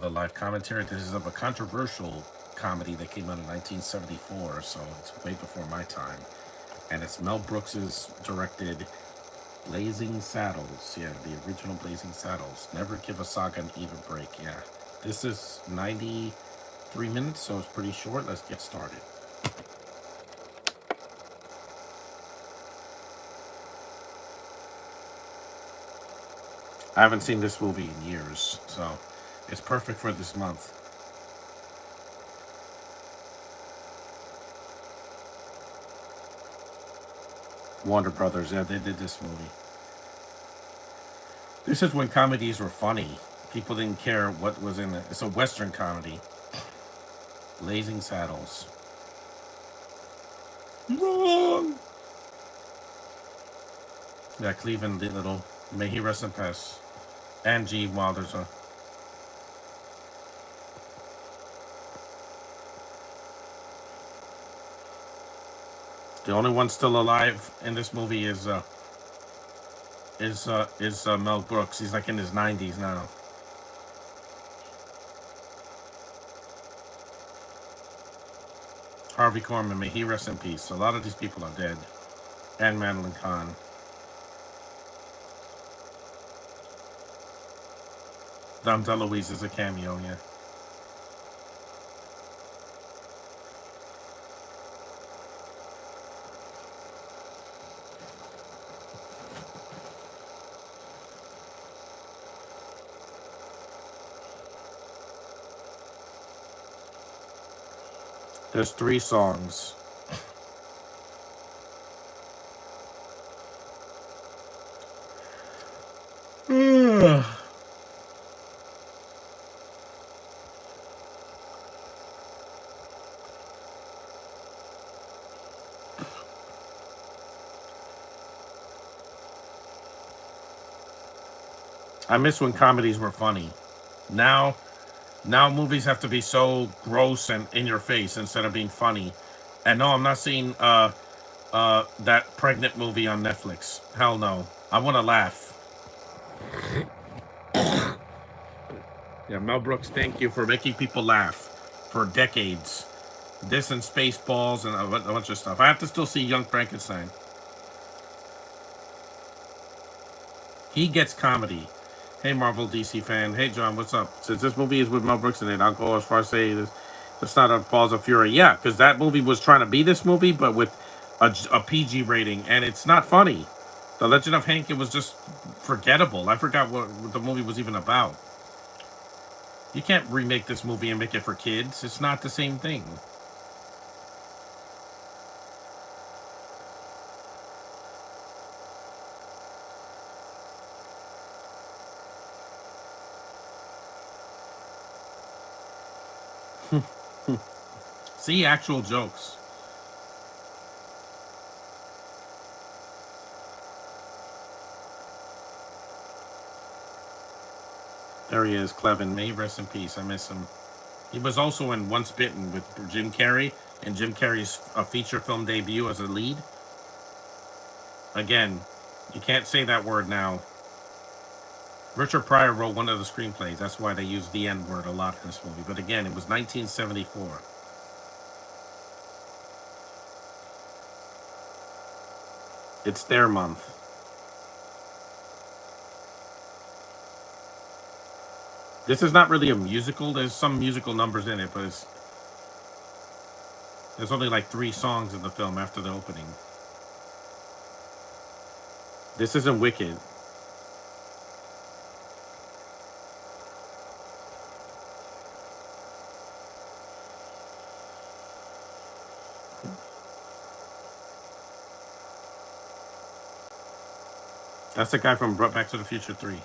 another live commentary. This is of a controversial comedy that came out in 1974, so it's way before my time. And it's Mel Brooks's directed Blazing Saddles. Yeah, the original Blazing Saddles. Never give a saga an even break. Yeah. This is 93 minutes, so it's pretty short. Let's get started. I haven't seen this movie in years, so it's perfect for this month. Warner Brothers, yeah, they did this movie. This is when comedies were funny. People didn't care what was in it. It's a Western comedy. Blazing Saddles. Wrong! Yeah, Cleveland Little. May he rest in peace. And G. Wilder's a... The only one still alive in this movie is Mel Brooks. He's like in his 90s now. Harvey Korman, may he rest in peace. A lot of these people are dead. And Madeline Kahn. Dom DeLuise is a cameo, yeah. There's 3 songs. I miss when comedies were funny. Now, now movies have to be so gross and in your face instead of being funny. And no, I'm not seeing that pregnant movie on Netflix. Hell no. I want to laugh. Yeah, Mel Brooks, thank you for making people laugh for decades. This and Spaceballs and a bunch of stuff. I have to still see Young Frankenstein. He gets comedy. Hey, Marvel DC fan. Hey, John, what's up? Since this movie is with Mel Brooks in it, I'll go as far as say this. It's not a Balls of Fury. Yeah, because that movie was trying to be this movie, but with a PG rating, and it's not funny. The Legend of Hank, it was just forgettable. I forgot what the movie was even about. You can't remake this movie and make it for kids. It's not the same thing. See actual jokes. There he is, Clevin. May he rest in peace. I miss him. He was also in Once Bitten with Jim Carrey, and Jim Carrey's feature film debut as a lead. Again, you can't say that word now. Richard Pryor wrote one of the screenplays. That's why they use the N word a lot in this movie. But again, it was 1974. It's their month. This is not really a musical. There's some musical numbers in it, but there's only like 3 songs in the film after the opening. This isn't Wicked. That's the guy from Back to the Future 3.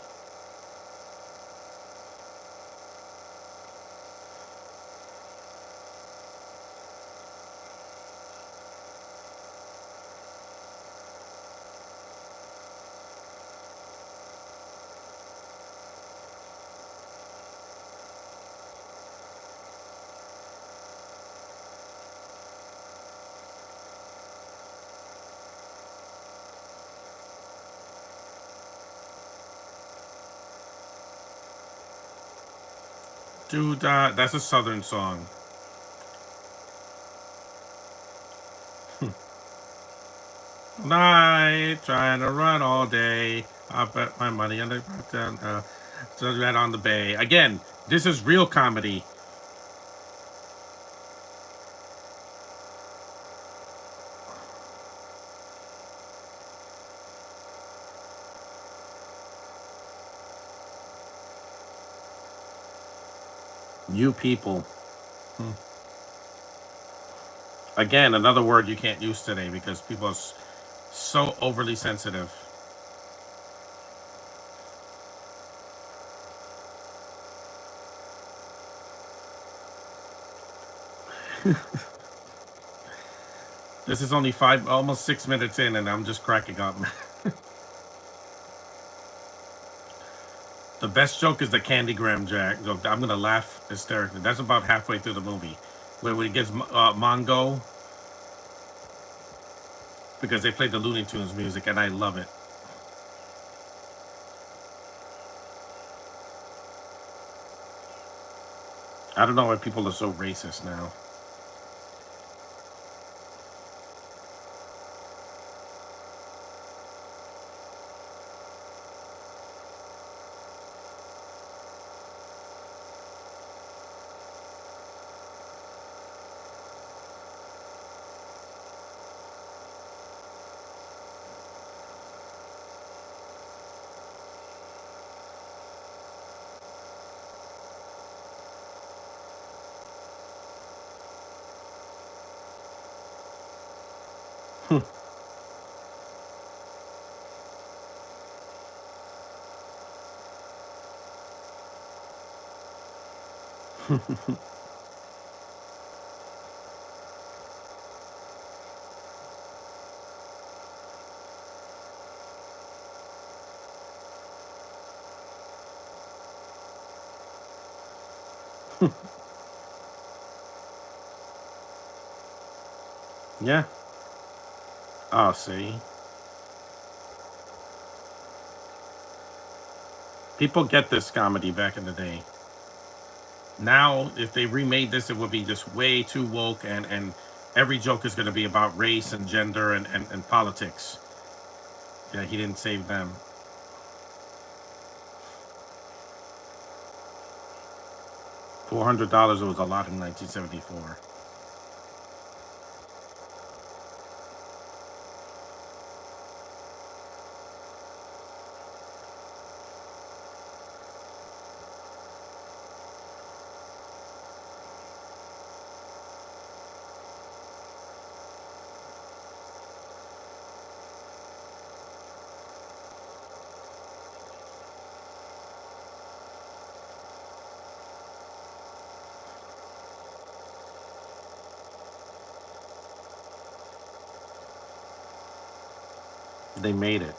Do that. That's a southern song. Night, trying to run all day. I bet my money on the so that on the bay. Again, this is real comedy. You people. Again, another word you can't use today because people are so overly sensitive. This is only five, almost 6 minutes in, and I'm just cracking up. The best joke is the Candygram Jack joke. I'm gonna laugh hysterically. That's about halfway through the movie, where he gets Mongo because they play the Looney Tunes music, and I love it. I don't know why people are so racist now. Yeah. Oh, see, people get this comedy back in the day. Now, if they remade this, it would be just way too woke, and every joke is going to be about race and gender and politics. Yeah, he didn't save them. $400 was a lot in 1974. They made it.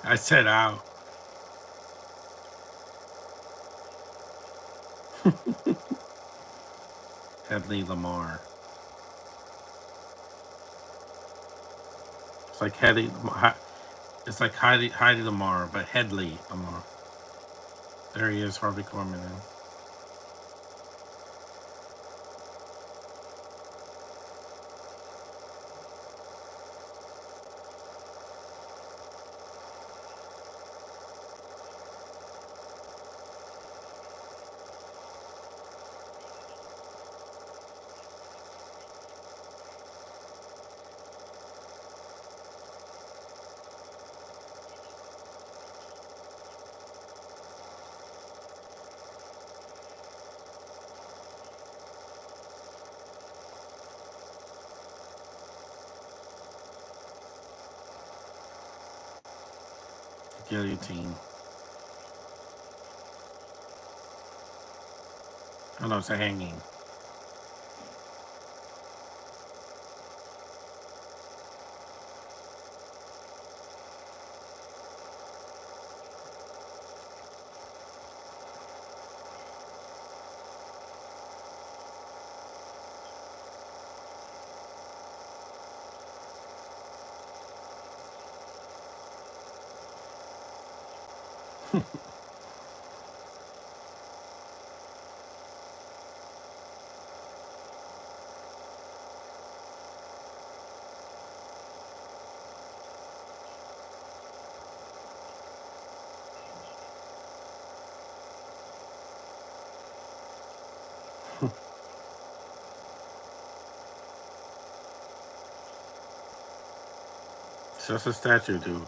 I said, "Ow." Headley Lamar. It's like Headley. It's like Heidi Lamar, but Headley Lamar. There he is, Harvey Korman. Guillotine. Oh no, it's a hanging. It's just a statue, dude.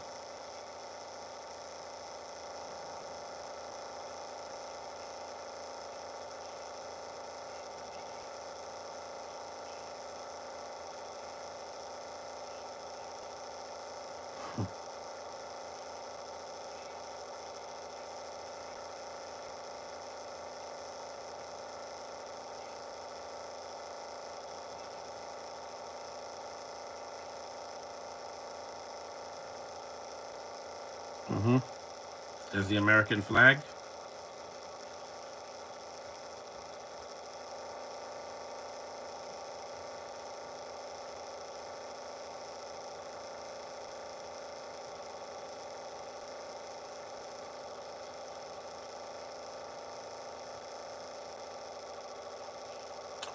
Mm-hmm. There's the American flag.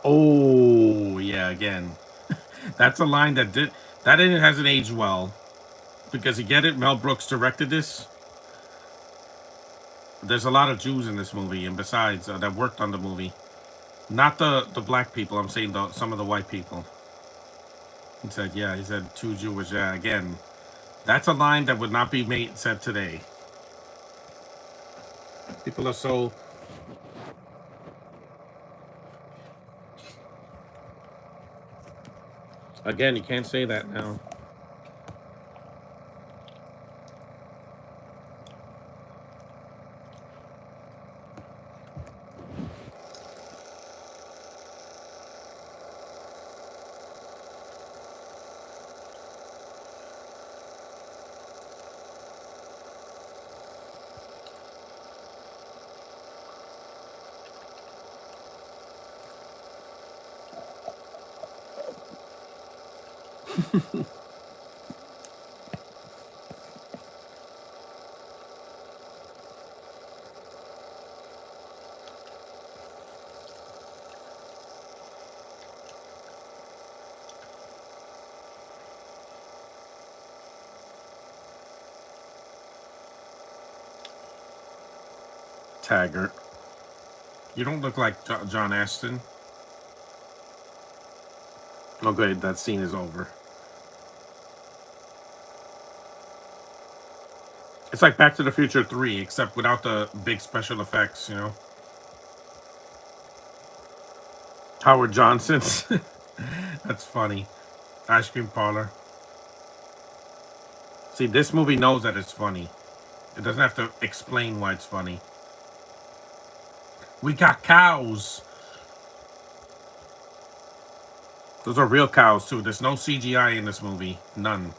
Oh yeah, again. That's a line that it hasn't aged well. Because you get it, Mel Brooks directed this. There's a lot of Jews in this movie, and besides that worked on the movie, not the black people. I'm saying some of the white people. He said, yeah, he said too Jewish. Yeah, again, that's a line that would not be made said today. People are so. Again, you can't say that now. Taggart. You don't look like John Aston. Oh, good. That scene is over. It's like Back to the Future 3, except without the big special effects, you know? Howard Johnson's. That's funny. Ice cream parlor. See, this movie knows that it's funny. It doesn't have to explain why it's funny. We got cows. Those are real cows, too. There's no CGI in this movie. None.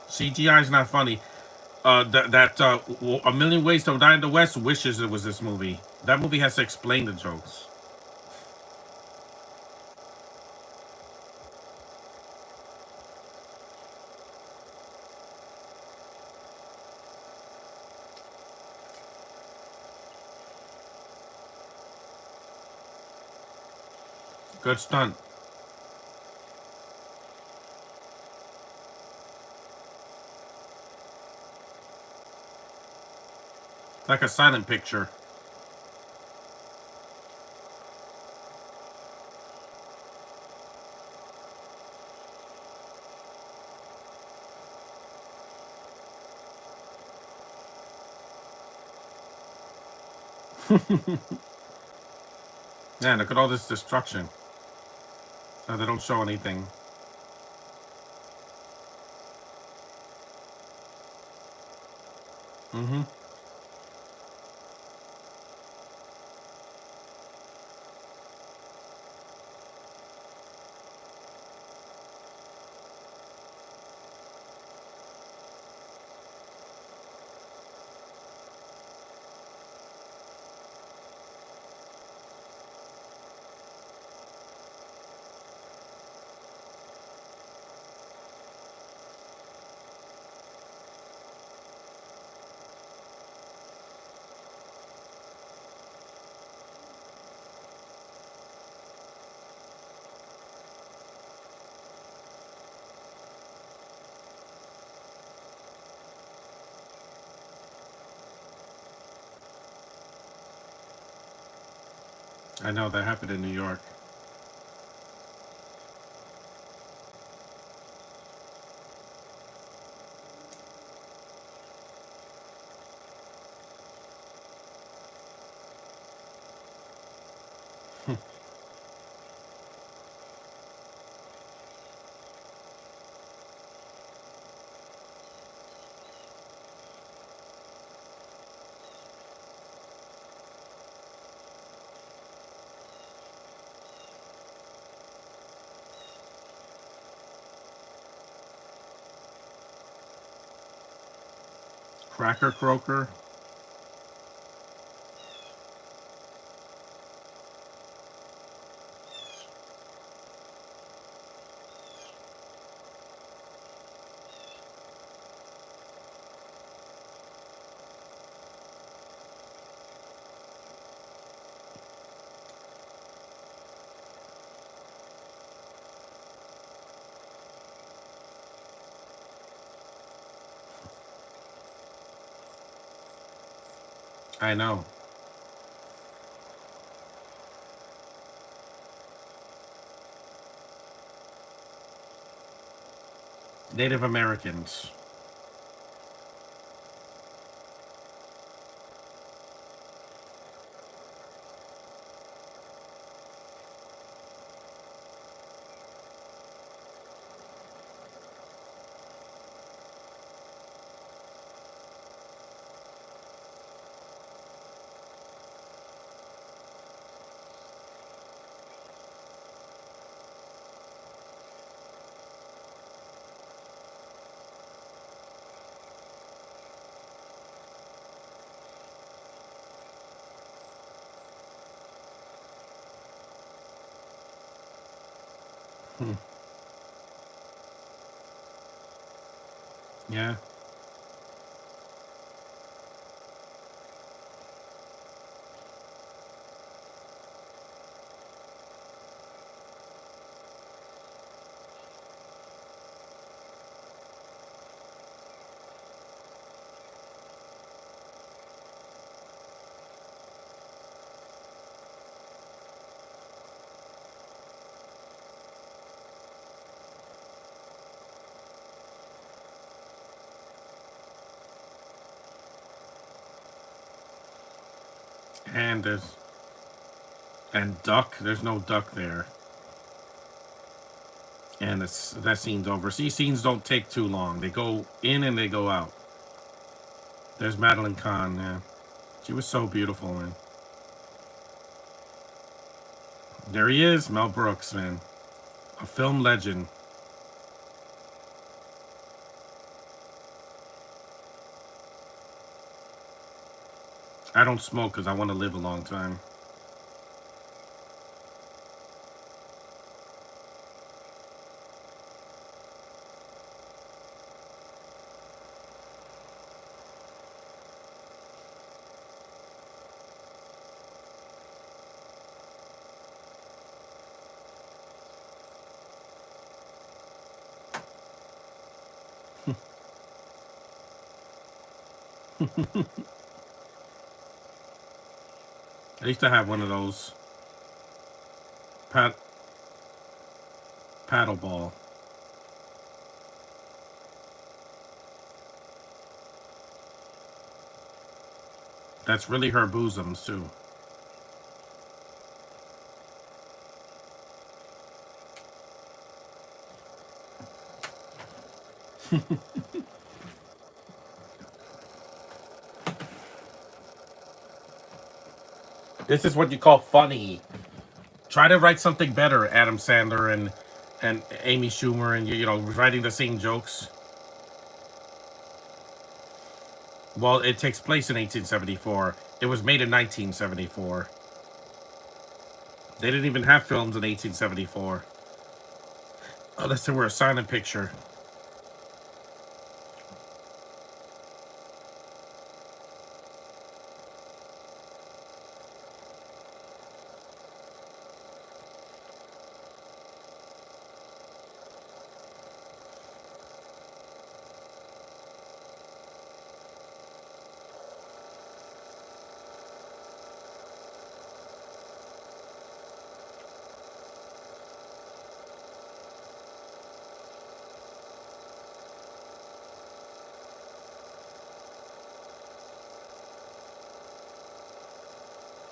CGI is not funny. A Million Ways to Die in the West wishes it was this movie. That movie has to explain the jokes. Good stunt. Like a silent picture. Man, look at all this destruction. No, they don't show anything. Mm-hmm. I know that happened in New York. Cracker Croaker. I know. Native Americans. Hmm. Yeah. And there's and duck. There's no duck there. And it's that scene's over. See, scenes don't take too long. They go in and they go out. There's Madeline Kahn. Yeah, she was so beautiful, man. There he is, Mel Brooks, man, a film legend. I don't smoke because I want to live a long time. I used to have one of those pat paddle ball. That's really her bosoms too. This is what you call funny. Try to write something better, Adam Sandler and Amy Schumer, and you know writing the same jokes. Well, it takes place in 1874. It was made in 1974. They didn't even have films in 1874 unless they were a silent picture.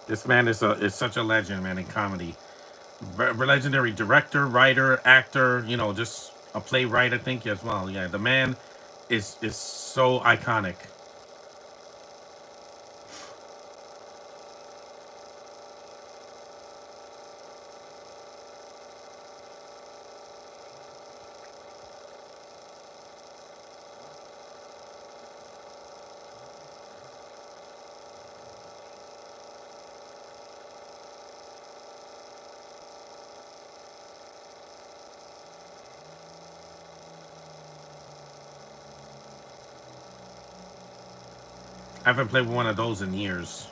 This man is such a legend, man, in comedy. Legendary director, writer, actor. You know, just a playwright, I think, as well. Yeah, the man is so iconic. I haven't played one of those in years.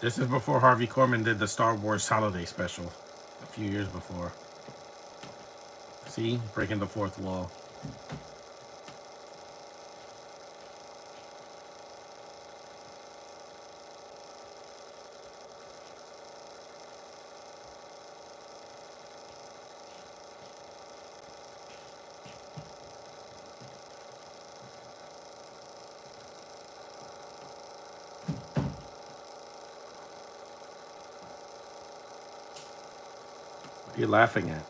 This is before Harvey Korman did the Star Wars Holiday Special, a few years before. See, breaking the fourth wall. What are you laughing at?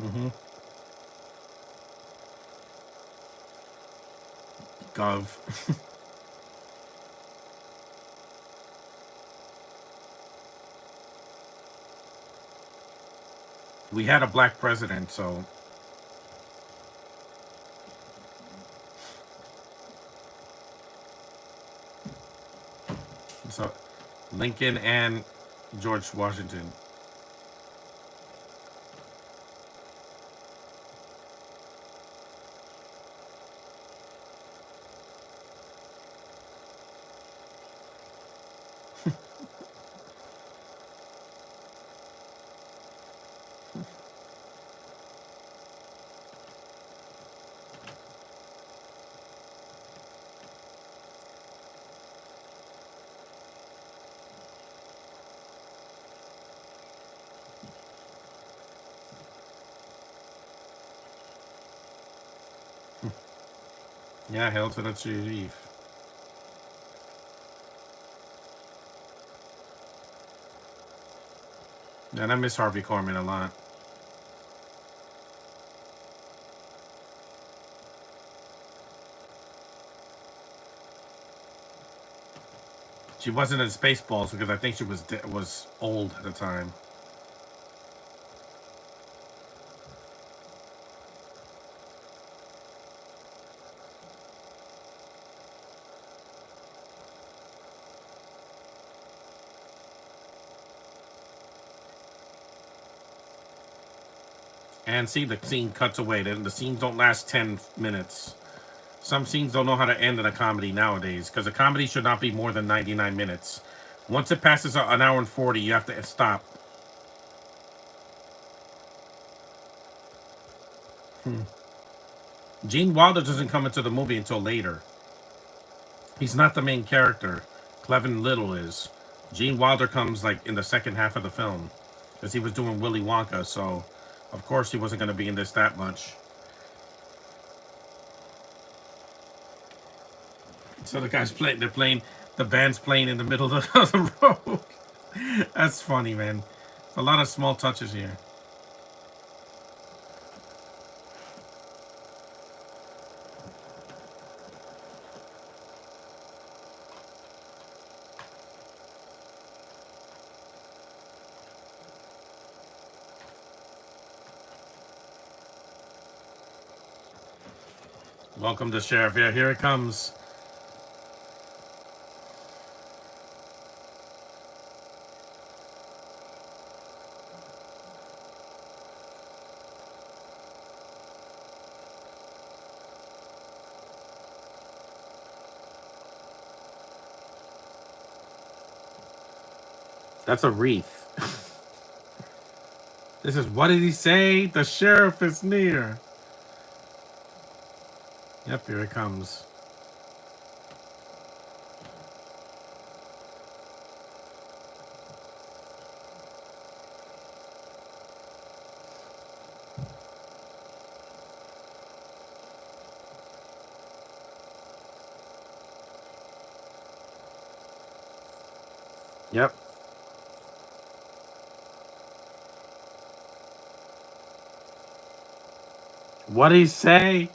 Mm-hmm. Gov. We had a black president, so Lincoln and George Washington. Yeah, hail to the chief. And I miss Harvey Korman a lot. She wasn't in Spaceballs because I think she was old at the time. And see, the scene cuts away. The scenes don't last 10 minutes. Some scenes don't know how to end in a comedy nowadays because a comedy should not be more than 99 minutes. Once it passes an hour and 40, you have to stop. Gene Wilder doesn't come into the movie until later. He's not the main character. Clevin Little is. Gene Wilder comes like in the second half of the film because he was doing Willy Wonka, so of course he wasn't going to be in this that much. So the guys play. They're playing. The band's playing in the middle of the road. That's funny, man. A lot of small touches here. Welcome to Sheriff. Yeah, here it comes. That's a wreath. This is, what did he say? The sheriff is near. Yep, here it comes. Yep. What did he say?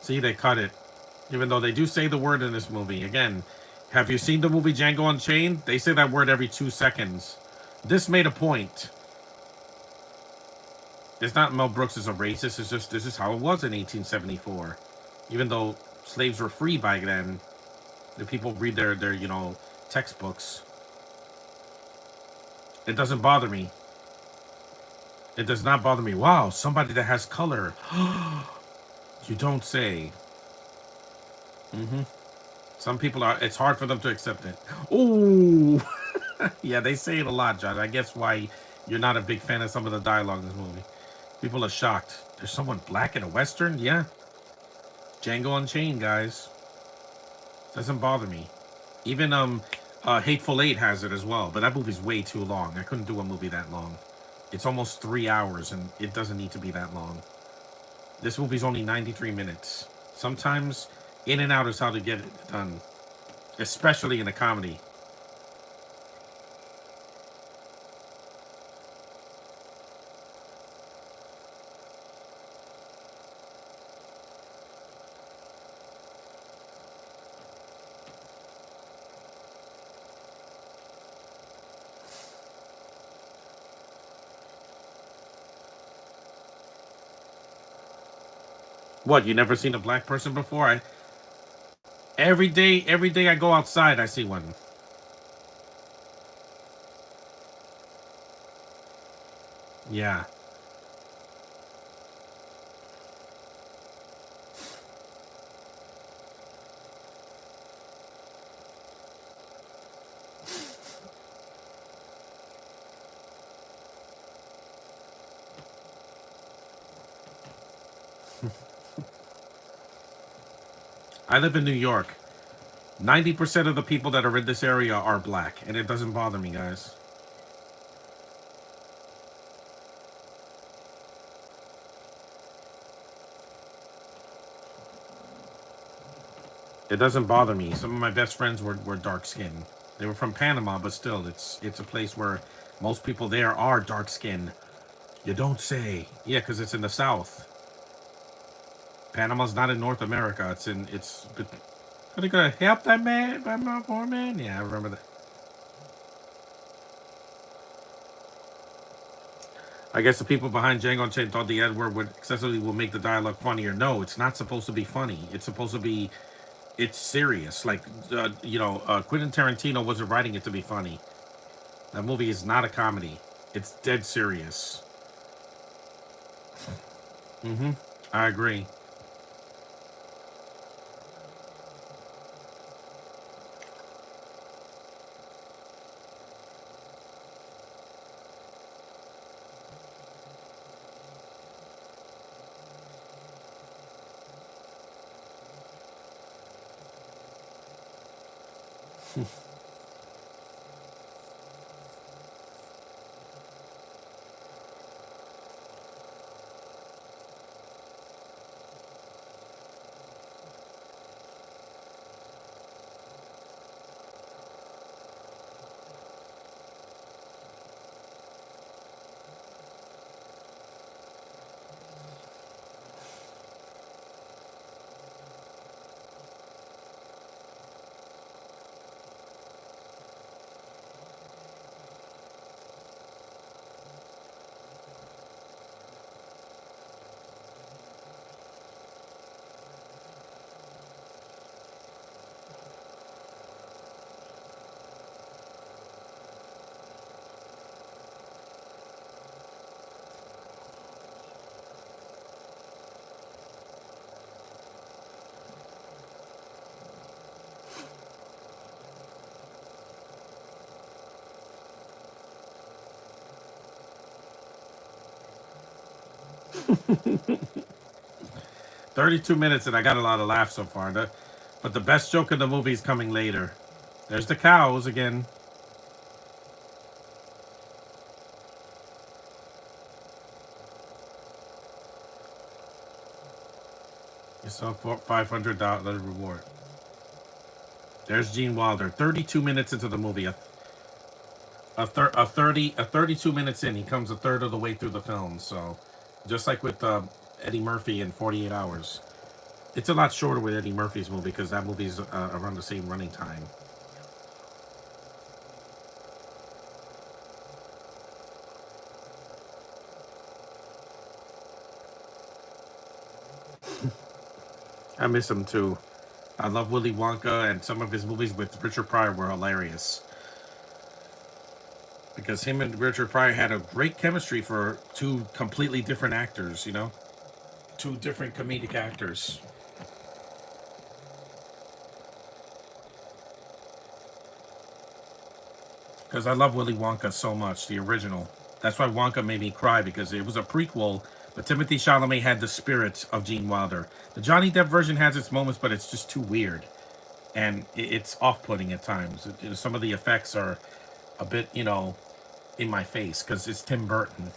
See, they cut it. Even though they do say the word in this movie. Again, have you seen the movie Django Unchained? They say that word every 2 seconds. This made a point. It's not Mel Brooks is a racist. It's just this is how it was in 1874. Even though slaves were free by then, the people read their textbooks. It doesn't bother me. It does not bother me. Wow, somebody that has color. You don't say. Some people are. It's hard for them to accept it. Oh, yeah, they say it a lot, John. I guess why you're not a big fan of some of the dialogue in this movie. People are shocked. There's someone black in a western. Yeah, Django Unchained, guys. Doesn't bother me. Even Hateful Eight has it as well, but that movie's way too long. I couldn't do a movie that long. It's almost 3 hours, and it doesn't need to be that long. This movie's only 93 minutes. Sometimes in and out is how to get it done, especially in a comedy. What, you never seen a black person before? Every day I go outside, I see one. Yeah. I live in New York. 90% of the people that are in this area are black, and it doesn't bother me, guys. It doesn't bother me. Some of my best friends were dark skinned. They were from Panama, but still, it's a place where most people there are dark skinned. You don't say. Yeah, because it's in the South. Panama's not in North America. It's in. It's. Are gonna help that man? My poor man. Yeah, I remember that. I guess the people behind Django Unchained thought the Edward would excessively will make the dialogue funnier. No, it's not supposed to be funny. It's supposed to be. It's serious. Like Quentin Tarantino wasn't writing it to be funny. That movie is not a comedy. It's dead serious. Mm-hmm. I agree. 32 minutes, and I got a lot of laughs so far. But the best joke in the movie is coming later. There's the cows again. You saw $500 reward. There's Gene Wilder. 32 minutes into the movie. A 32 minutes in, he comes a third of the way through the film. So, just like with Eddie Murphy in 48 Hours. It's a lot shorter with Eddie Murphy's movie because that movie's around the same running time. I miss him too. I love Willy Wonka, and some of his movies with Richard Pryor were hilarious. Because him and Richard Pryor had a great chemistry for two completely different actors, Two different comedic actors. Because I love Willy Wonka so much, the original. That's why Wonka made me cry, because it was a prequel, but Timothy Chalamet had the spirit of Gene Wilder. The Johnny Depp version has its moments, but it's just too weird. And it's off-putting at times. Some of the effects are a bit, in my face, because it's Tim Burton.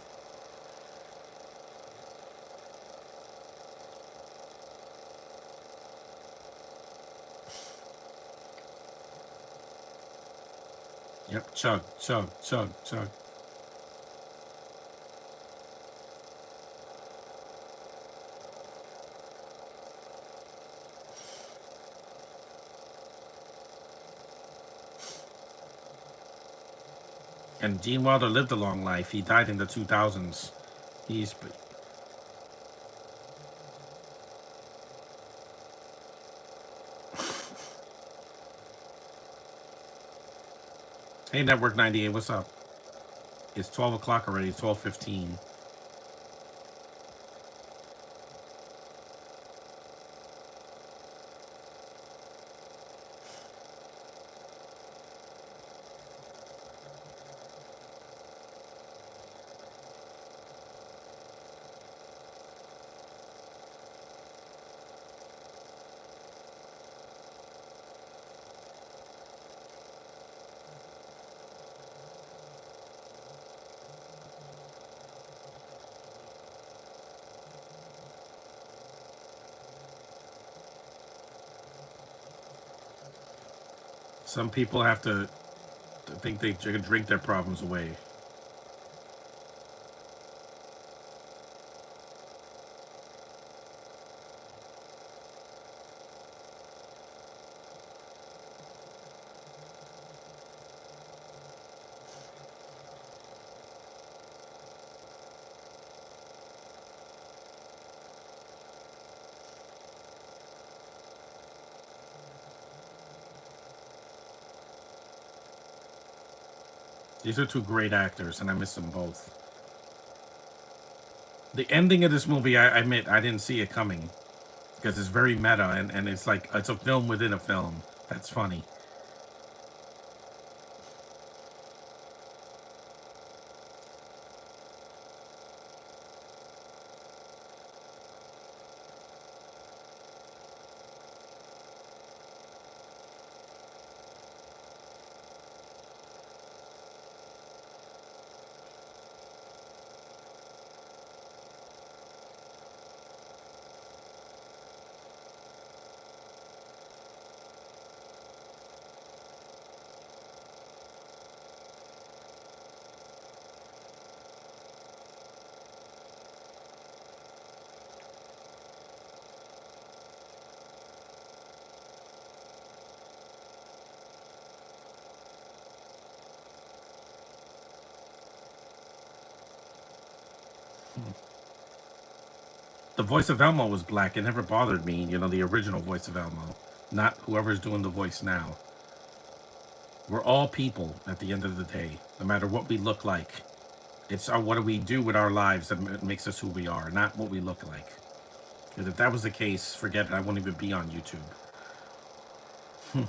Yep, chug, chug, chug, chug. And Gene Wilder lived a long life. He died in the 2000s. He's Hey, Network 98, what's up? It's 12 o'clock already. It's 12:15. Some people have to think they can drink their problems away. These are two great actors, and I miss them both. The ending of this movie, I admit, I didn't see it coming because it's very meta, and it's like it's a film within a film. That's funny. The voice of Elmo was black. It never bothered me. You know, the original voice of Elmo, not whoever's doing the voice now. We're all people at the end of the day, no matter what we look like. It's what do we do with our lives that makes us who we are, not what we look like. Because if that was the case, forget it. I wouldn't even be on YouTube. Hmm.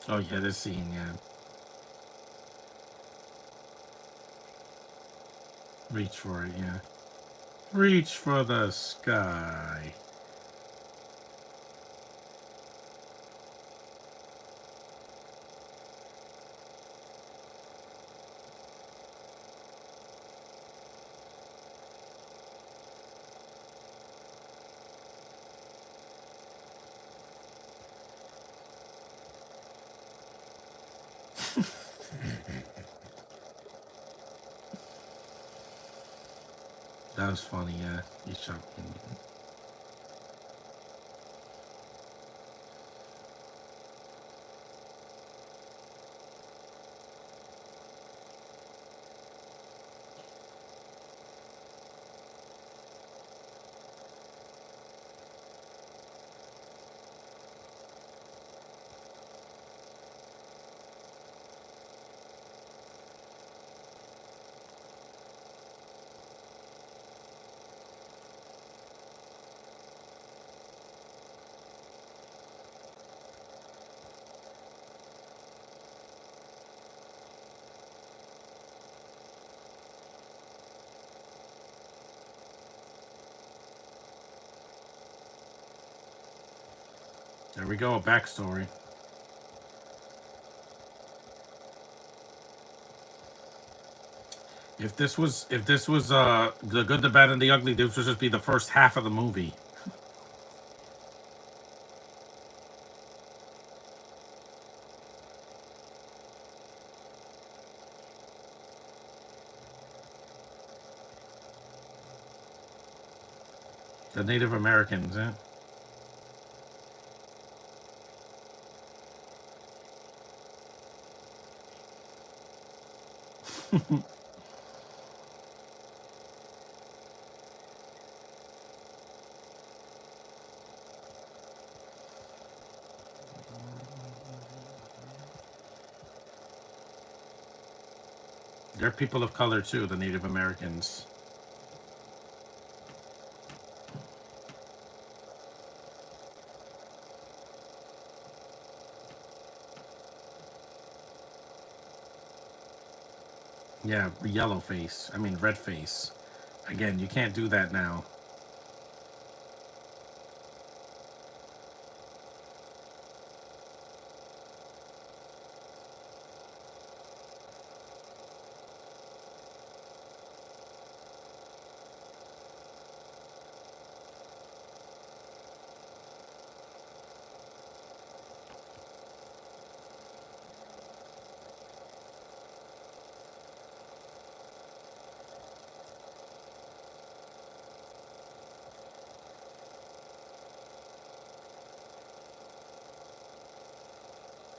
Oh yeah, this scene, yeah. Reach for it, yeah. Reach for the sky. That was funny, yeah. He shot. There we go, a backstory. If this was the good, the bad, and the ugly, this would just be the first half of the movie. The Native Americans, yeah. They're people of color too, the Native Americans. Yeah, yellow face. I mean, red face. Again, you can't do that now.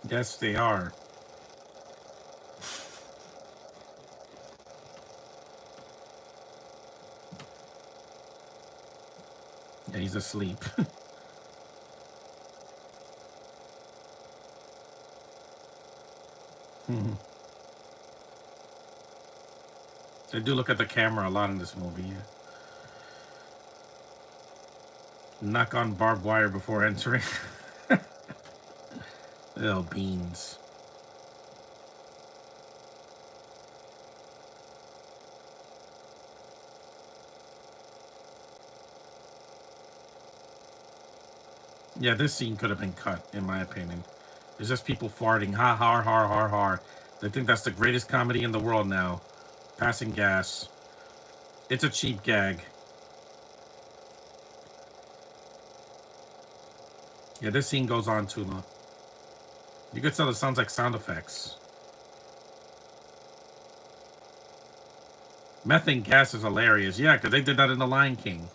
Yes, they are. Yeah, he's asleep. They do look at the camera a lot in this movie. Yeah. Knock on barbed wire before entering. Oh, beans. Yeah, this scene could have been cut, in my opinion. It's just people farting, ha ha ha ha ha. They think that's the greatest comedy in the world now. Passing gas. It's a cheap gag. Yeah, this scene goes on too long. You could tell it sounds like sound effects. Methane gas is hilarious. Yeah, because they did that in The Lion King.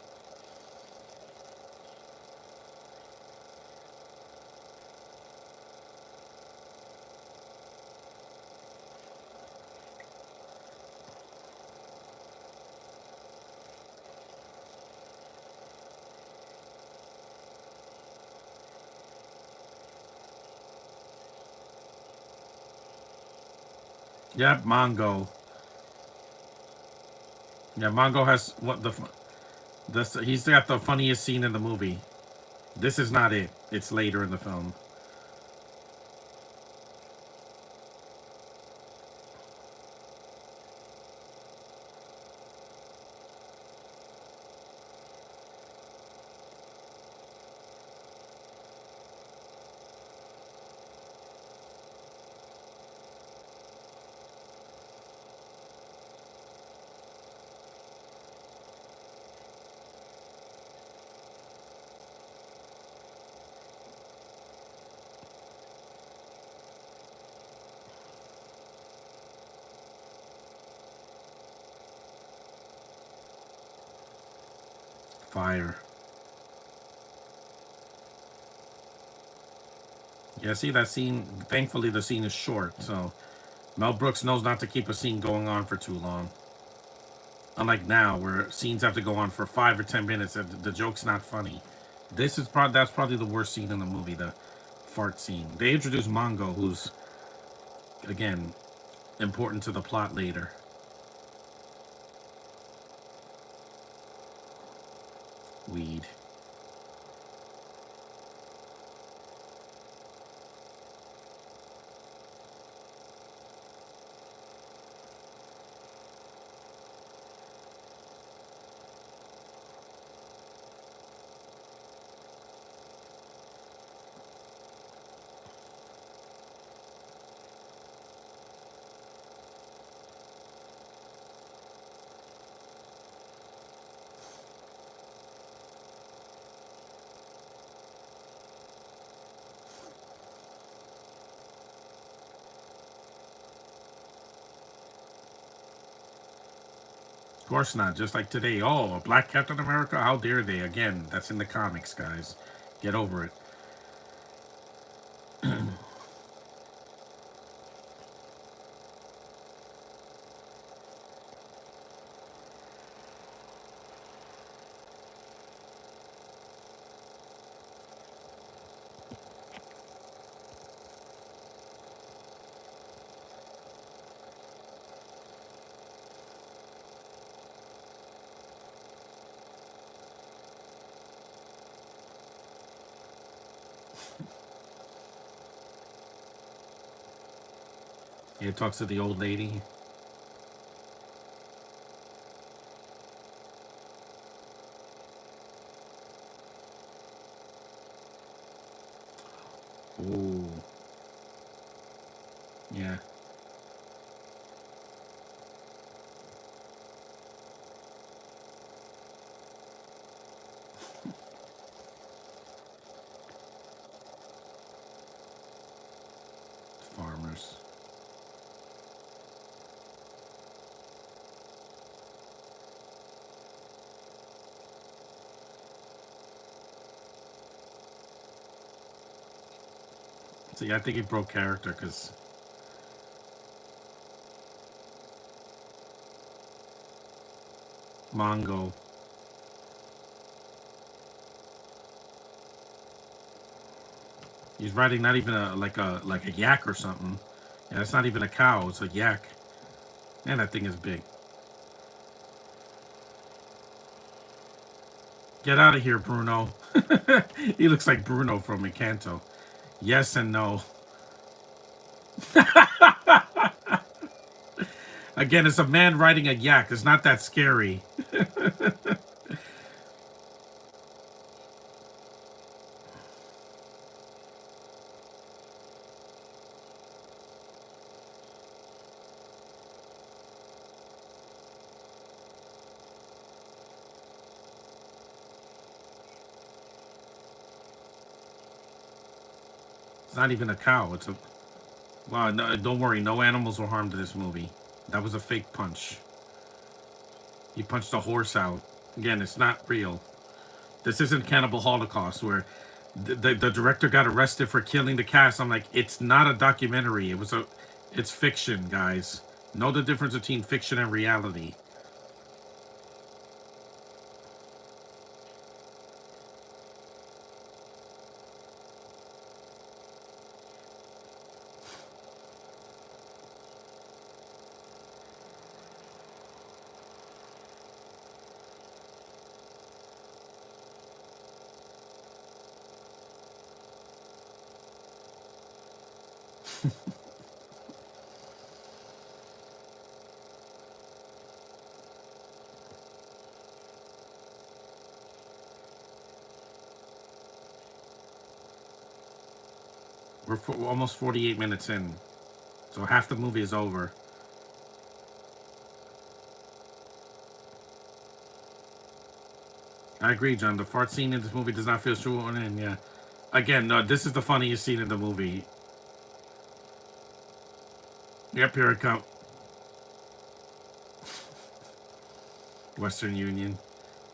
Yep, Mongo. Yeah, Mongo has what he's got the funniest scene in the movie. This is not it. It's later in the film. Fire. Yeah, see that scene? Thankfully, the scene is short, so Mel Brooks knows not to keep a scene going on for too long. Unlike now, where scenes have to go on for 5 or 10 minutes, and the joke's not funny. This is that's probably the worst scene in the movie, the fart scene. They introduce Mongo, who's again important to the plot later. Weed. Of course not. Just like today. Oh, a black Captain America? How dare they? Again, that's in the comics, guys. Get over it. He talks to the old lady. Oh, yeah. Farmers. See, I think he broke character because Mongo. He's riding not even a yak or something. Yeah, it's not even a cow. It's a yak. Man, that thing is big. Get out of here, Bruno. He looks like Bruno from Encanto. Yes and no. Again, it's a man riding a yak. It's not that scary. It's not even a cow. It's a. Well, no, don't worry. No animals were harmed in this movie. That was a fake punch. He punched a horse out. Again, it's not real. This isn't Cannibal Holocaust where the director got arrested for killing the cast. I'm like, it's not a documentary. It's fiction, guys. Know the difference between fiction and reality. We're almost 48 minutes in, so half the movie is over. I agree, John. The fart scene in this movie does not feel true on in. Yeah. Again, no, this is the funniest scene in the movie. Yep, here it comes. Western Union.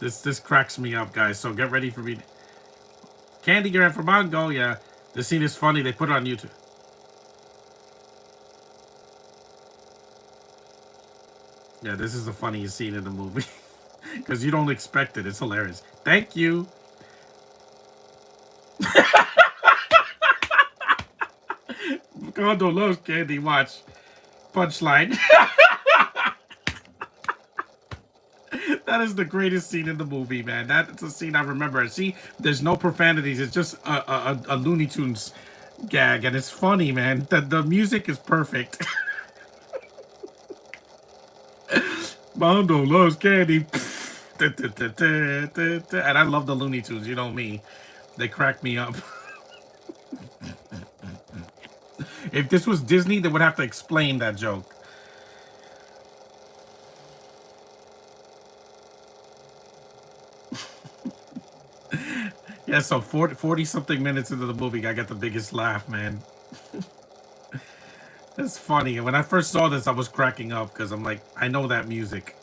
This cracks me up, guys. So get ready for me. Candy Grab for Mongo. Yeah, this scene is funny. They put it on YouTube. Yeah, this is the funniest scene in the movie because you don't expect it. It's hilarious. Thank you. Kondo loves candy. Watch punchline. That is the greatest scene in the movie, man. That's a scene I remember. See, there's no profanities. It's just a Looney Tunes gag, and it's funny, man. The music is perfect. Mondo loves candy. And I love the Looney Tunes. You know me. They crack me up. If this was Disney, they would have to explain that joke. Yeah, so 40 something minutes into the movie, I got the biggest laugh, man. It's funny. And when I first saw this, I was cracking up because I'm like, I know that music.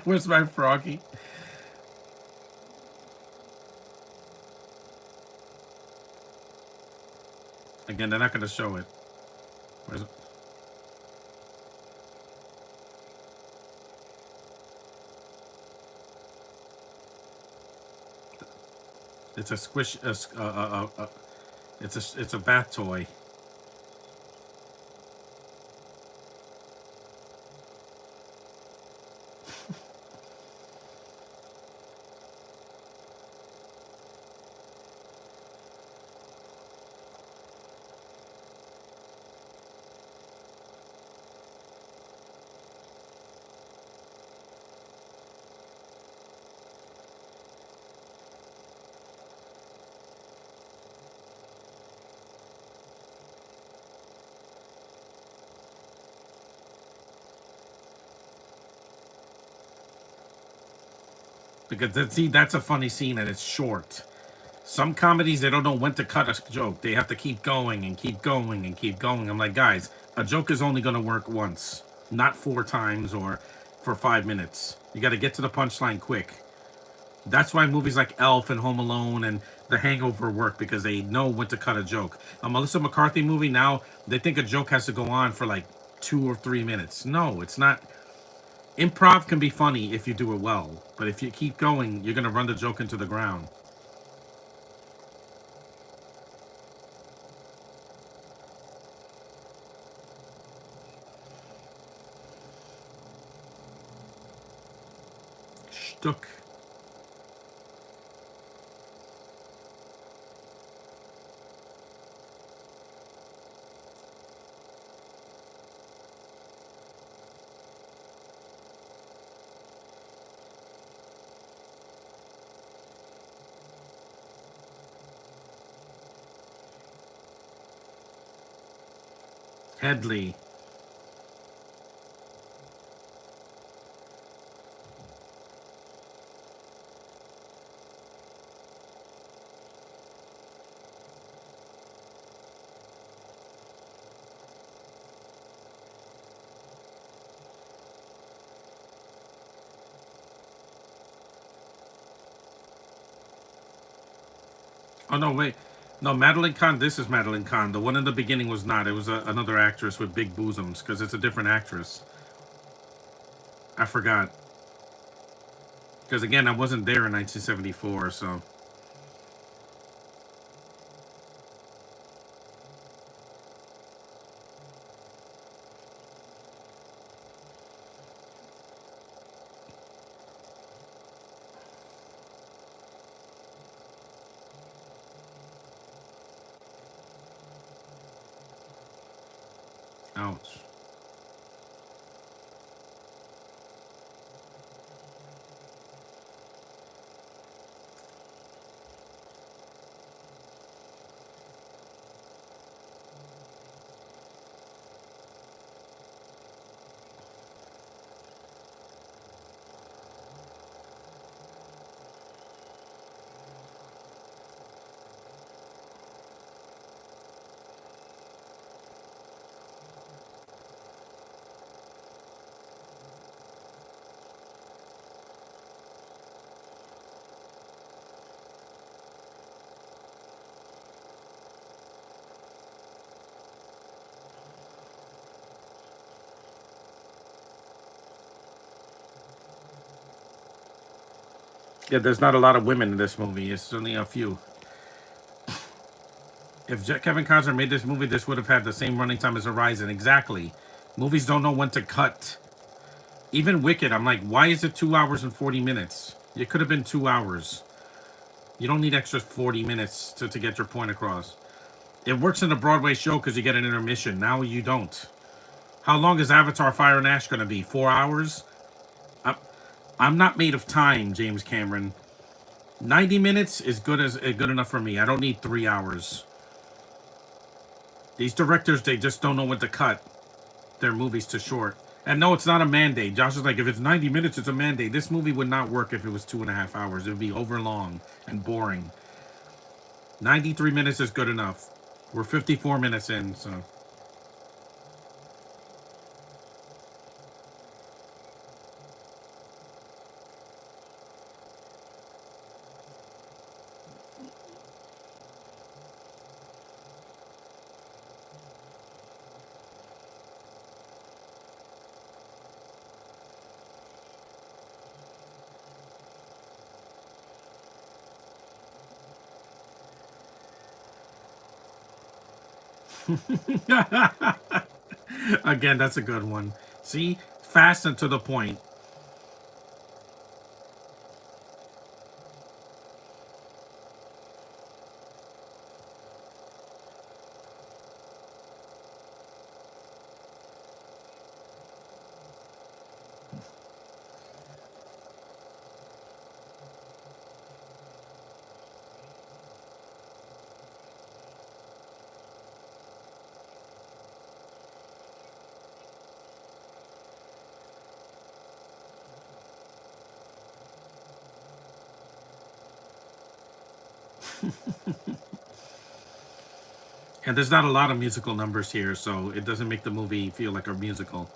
Where's my froggy? Again, they're not going to show it. Where's it? It's a squish. It's a bath toy. Because see, that's a funny scene and it's short. Some comedies, they don't know when to cut a joke. They have to keep going and keep going and keep going. I'm like, guys, a joke is only going to work once, not 4 times or for 5 minutes. You got to get to the punchline quick. That's why movies like Elf and Home Alone and The Hangover work, because they know when to cut a joke. A Melissa McCarthy movie, now they think a joke has to go on for like 2 or 3 minutes. No, it's not. Improv can be funny if you do it well, but if you keep going, you're going to run the joke into the ground. Stuck. Headley. Oh no, wait. No, Madeline Kahn. This is Madeline Kahn. The one in the beginning was not. It was another actress with big bosoms because it's a different actress. I forgot. Because again, I wasn't there in 1974, so. Ouch. Yeah, there's not a lot of women in this movie. It's only a few. If Kevin Costner made this movie, this would have had the same running time as Horizon. Exactly. Movies don't know when to cut. Even Wicked, I'm like, why is it 2 hours and 40 minutes? It could have been 2 hours. You don't need extra 40 minutes to get your point across. It works in a Broadway show because you get an intermission. Now you don't. How long is Avatar Fire and Ash going to be? 4 hours? I'm, I'm not made of time, James Cameron. 90 minutes is good enough for me. I don't need 3 hours. These directors, they just don't know when to cut their movies to short. And no, it's not a mandate. Josh is like, if it's 90 minutes, it's a mandate. This movie would not work if it was 2.5 hours. It would be overlong and boring. 93 minutes is good enough. We're 54 minutes in, so. Again, that's a good one. See? Fast and to the point. And there's not a lot of musical numbers here, so it doesn't make the movie feel like a musical.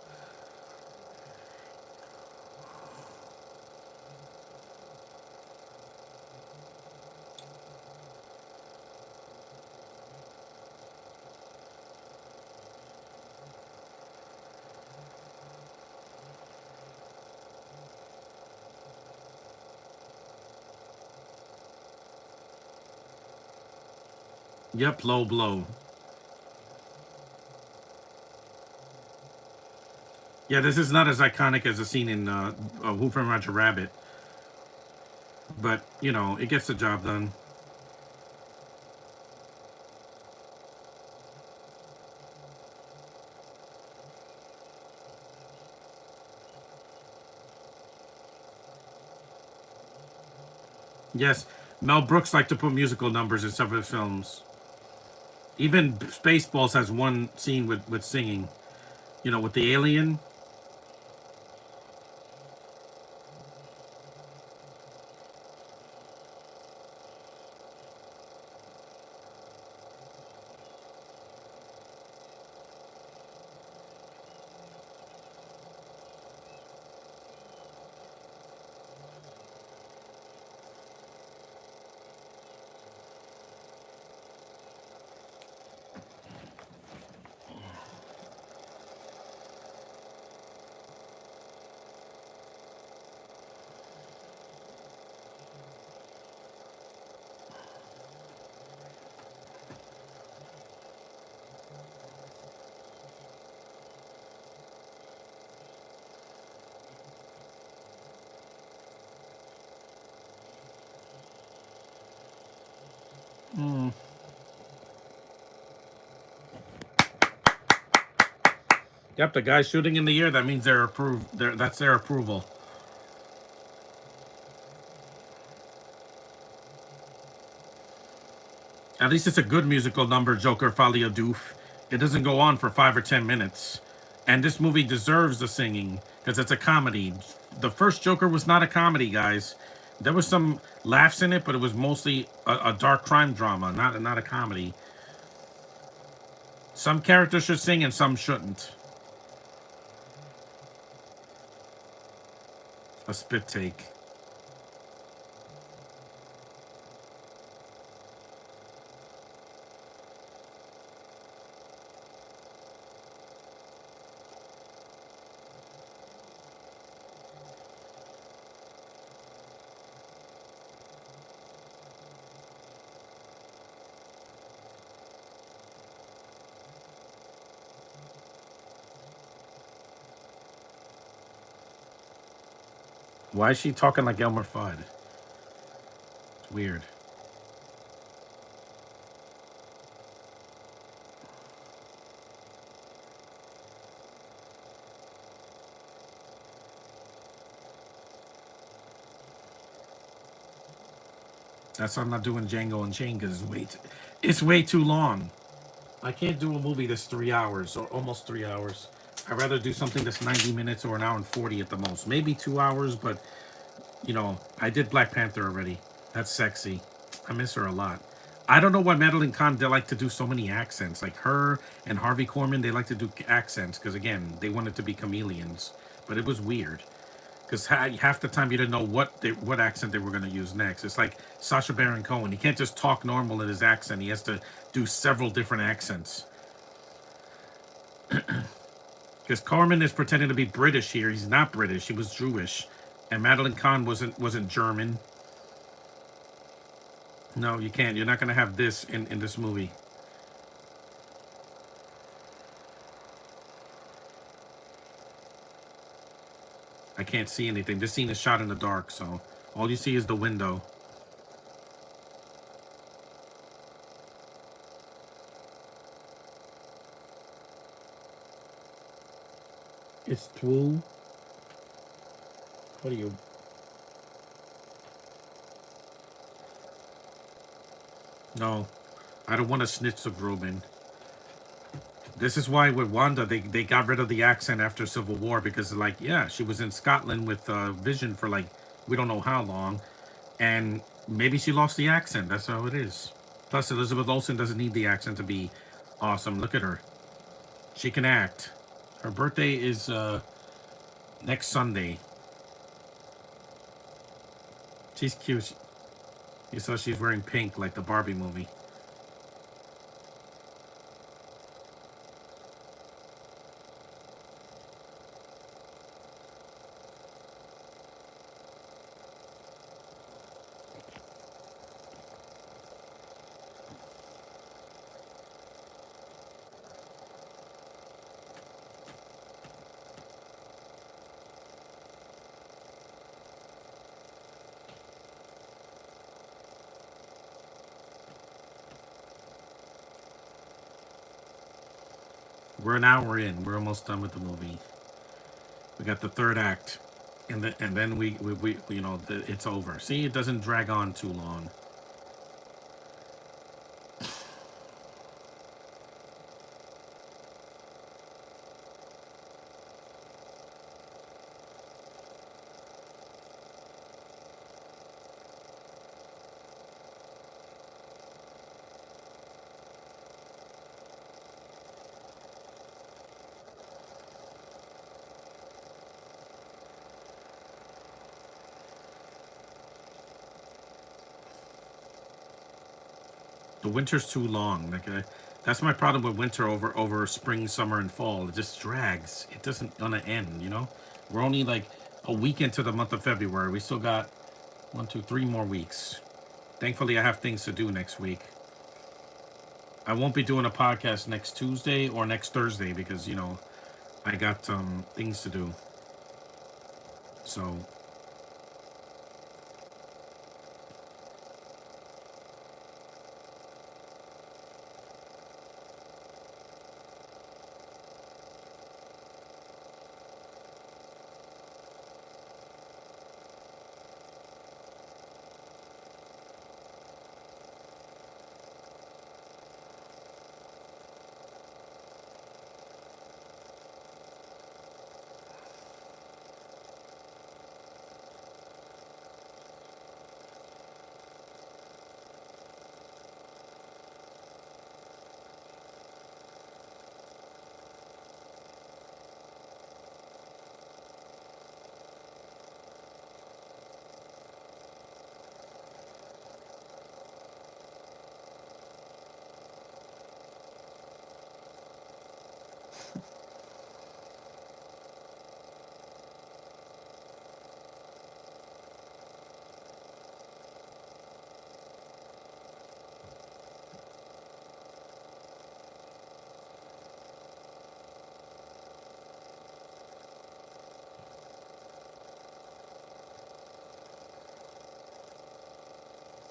Yep, low blow. Yeah, this is not as iconic as the scene in Who Framed Roger Rabbit, but you know, it gets the job done. Yes, Mel Brooks liked to put musical numbers in some of his films. Even Spaceballs has one scene with singing. You know, with the alien. Mm. Yep, the guy shooting in the air. That means they're approved. That's their approval. At least it's a good musical number, Joker Folia Doof. It doesn't go on for 5 or 10 minutes. And this movie deserves the singing because it's a comedy. The first Joker was not a comedy, guys. There was some laughs in it, but it was mostly a dark crime drama, not a comedy. Some characters should sing and some shouldn't. A spit take. Why is she talking like Elmer Fudd? It's weird. That's why I'm not doing Django Unchained because it's way too long. I can't do a movie that's 3 hours or almost 3 hours. I'd rather do something that's 90 minutes or an hour and 40 at the most. Maybe 2 hours, but you know, I did Black Panther already. That's sexy. I miss her a lot. I don't know why Madeline Kahn, they like to do so many accents. Like her and Harvey Korman, they like to do accents because, again, they wanted to be chameleons. But it was weird because half the time you didn't know what accent they were going to use next. It's like Sacha Baron Cohen. He can't just talk normal in his accent. He has to do several different accents. Because Corman is pretending to be British here. He's not British. He was Jewish, and Madeline Kahn wasn't German. No, you can't. You're not going to have this in this movie. I can't see anything. This scene is shot in the dark, so all you see is the window. It's true. What are you? No, I don't want to snitch to Groban. This is why with Wanda, they got rid of the accent after Civil War because, like, yeah, she was in Scotland with Vision for, like, we don't know how long. And Maybe she lost the accent. That's how it is. Plus, Elizabeth Olsen doesn't need the accent to be awesome. Look at her. She can act. Her birthday is next Sunday. She's cute. You saw she's wearing pink like the Barbie movie. We're an hour in. We're almost done with the movie. We got the third act, and then we it's over. See, it doesn't drag on too long. The winter's too long. That's my problem with winter over spring, summer, and fall. It just drags. It doesn't gonna end. We're only like a week into the month of February. We still got 1, 2, 3 more weeks. Thankfully, I have things to do next week. I won't be doing a podcast next Tuesday or next Thursday because I got things to do. So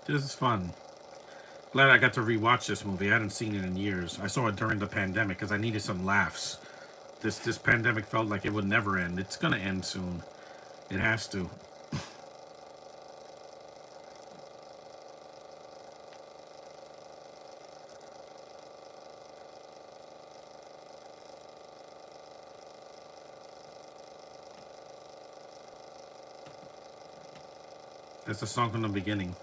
this is fun. Glad I got to rewatch this movie. I hadn't seen it in years. I saw it during the pandemic because I needed some laughs. This pandemic felt like it would never end. It's gonna end soon. It has to. That's the song from the beginning.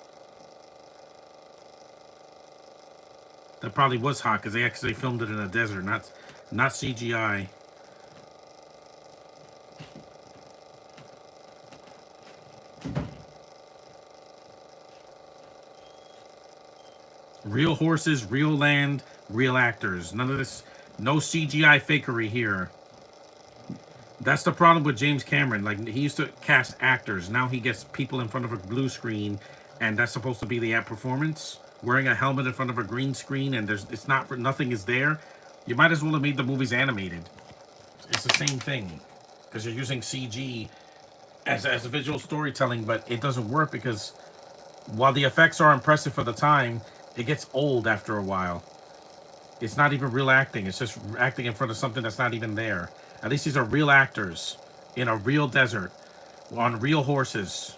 That probably was hot because they actually filmed it in a desert, not CGI. Real horses, real land, real actors. None of this, no CGI fakery here. That's the problem with James Cameron. Like he used to cast actors. Now he gets people in front of a blue screen, and that's supposed to be the app performance. Wearing a helmet in front of a green screen, and it's not nothing is there. You might as well have made the movies animated. It's the same thing because you're using CG as a visual storytelling, but it doesn't work because while the effects are impressive for the time, it gets old after a while. It's not even real acting. It's just acting in front of something that's not even there. At least these are real actors in a real desert on real horses.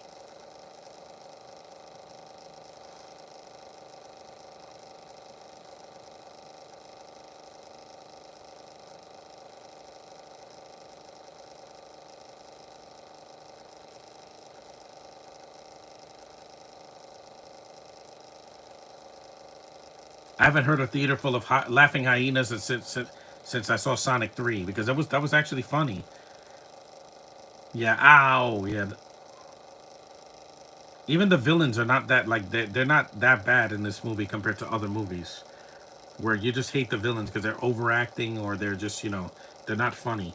I haven't heard a theater full of laughing hyenas since I saw Sonic 3 because that was actually funny. Yeah, ow, yeah. Even the villains are not that like they're not that bad in this movie compared to other movies where you just hate the villains because they're overacting or they're just they're not funny.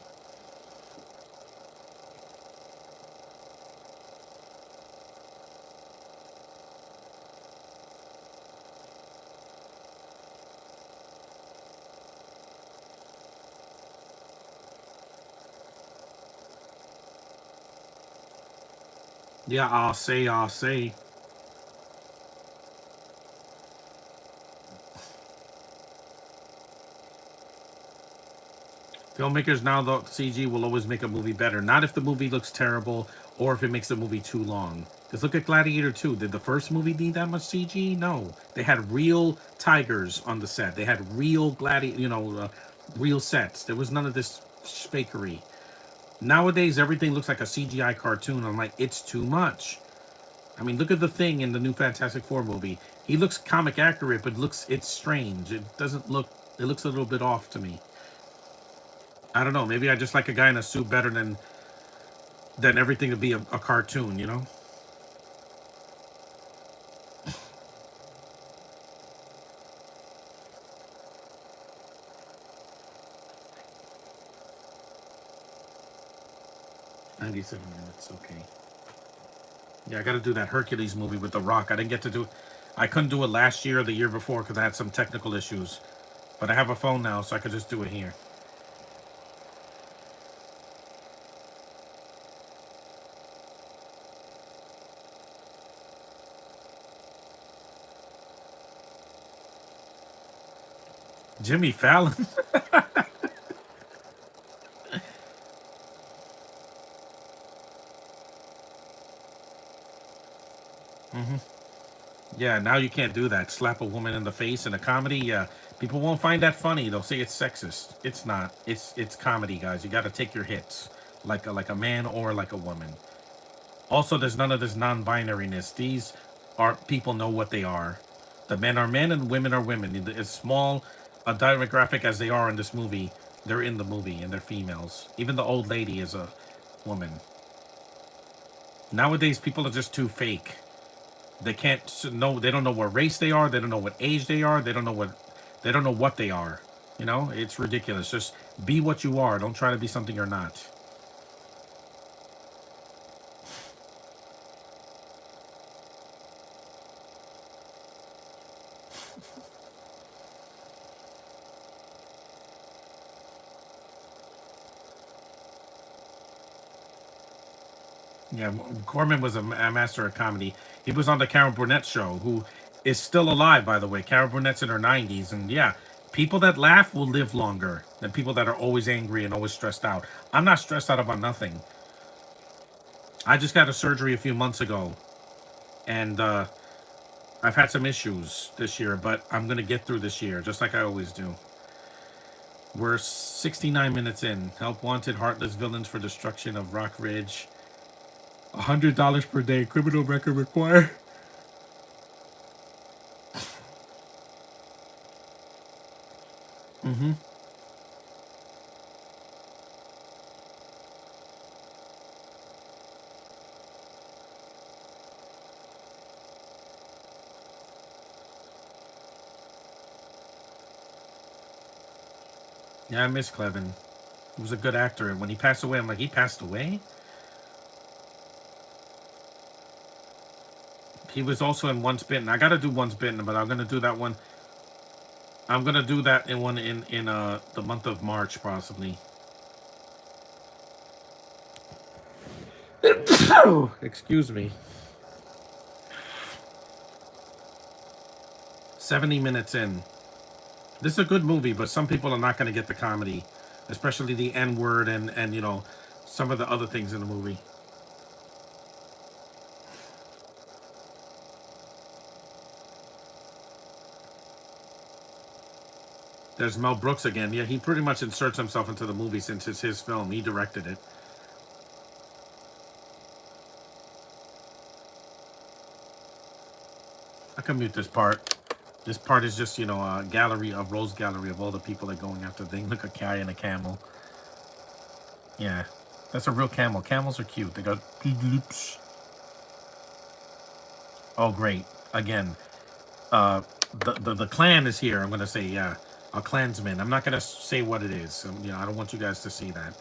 Yeah, I'll say. Filmmakers now, though, CG will always make a movie better. Not if the movie looks terrible or if it makes the movie too long. Because look at Gladiator 2. Did the first movie need that much CG? No. They had real tigers on the set. They had real real sets. There was none of this fakery. Nowadays, everything looks like a CGI cartoon. I'm like, it's too much. I mean, look at the Thing in the new Fantastic Four movie. He looks comic accurate, but it's strange. It doesn't look. It looks a little bit off to me. I don't know. Maybe I just like a guy in a suit better than everything to be a cartoon. 97 minutes. Okay. Yeah, I got to do that Hercules movie with The Rock. I didn't get to do. I couldn't do it last year or the year before because I had some technical issues. But I have a phone now, so I could just do it here. Jimmy Fallon. Yeah, now you can't do that. Slap a woman in the face in a comedy. Yeah, people won't find that funny. They'll say it's sexist. It's not. It's comedy, guys. You got to take your hits like a man or like a woman. Also, there's none of this non-binariness. These are people know what they are. The men are men and women are women. As small a demographic as they are in this movie, they're in the movie and they're females. Even the old lady is a woman. Nowadays, people are just too fake. They can't know. They don't know what race they are. They don't know what age they are. They don't know what. They don't know what they are. It's ridiculous. Just be what you are. Don't try to be something you're not. Yeah, Corman was a master of comedy. He was on the Carol Burnett show, who is still alive, by the way. Carol Burnett's in her 90s, and yeah, people that laugh will live longer than people that are always angry and always stressed out. I'm not stressed out about nothing. I just got a surgery a few months ago, and I've had some issues this year, but I'm gonna get through this year, just like I always do. We're 69 minutes in. Help wanted heartless villains for destruction of Rock Ridge. $100 per day. Criminal record required. Yeah, I miss Clevin. He was a good actor, and when he passed away, I'm like, he passed away. He was also in Once Bitten. I gotta do Once Bitten, but I'm gonna do that one. I'm gonna do that in one in the month of March, possibly. Oh, excuse me. 70 minutes in. This is a good movie, but some people are not gonna get the comedy, especially the N word and some of the other things in the movie. There's Mel Brooks again. Yeah, he pretty much inserts himself into the movie since it's his film. He directed it. I can mute this part. This part is just, a gallery, a rose gallery of all the people that are going after the thing. Look, a guy and a camel. Yeah, that's a real camel. Camels are cute. They got big lips. Oh, great. Again, uh, the clan is here. I'm gonna say, yeah, a clansman. I'm not gonna say what it is. I don't want you guys to see that.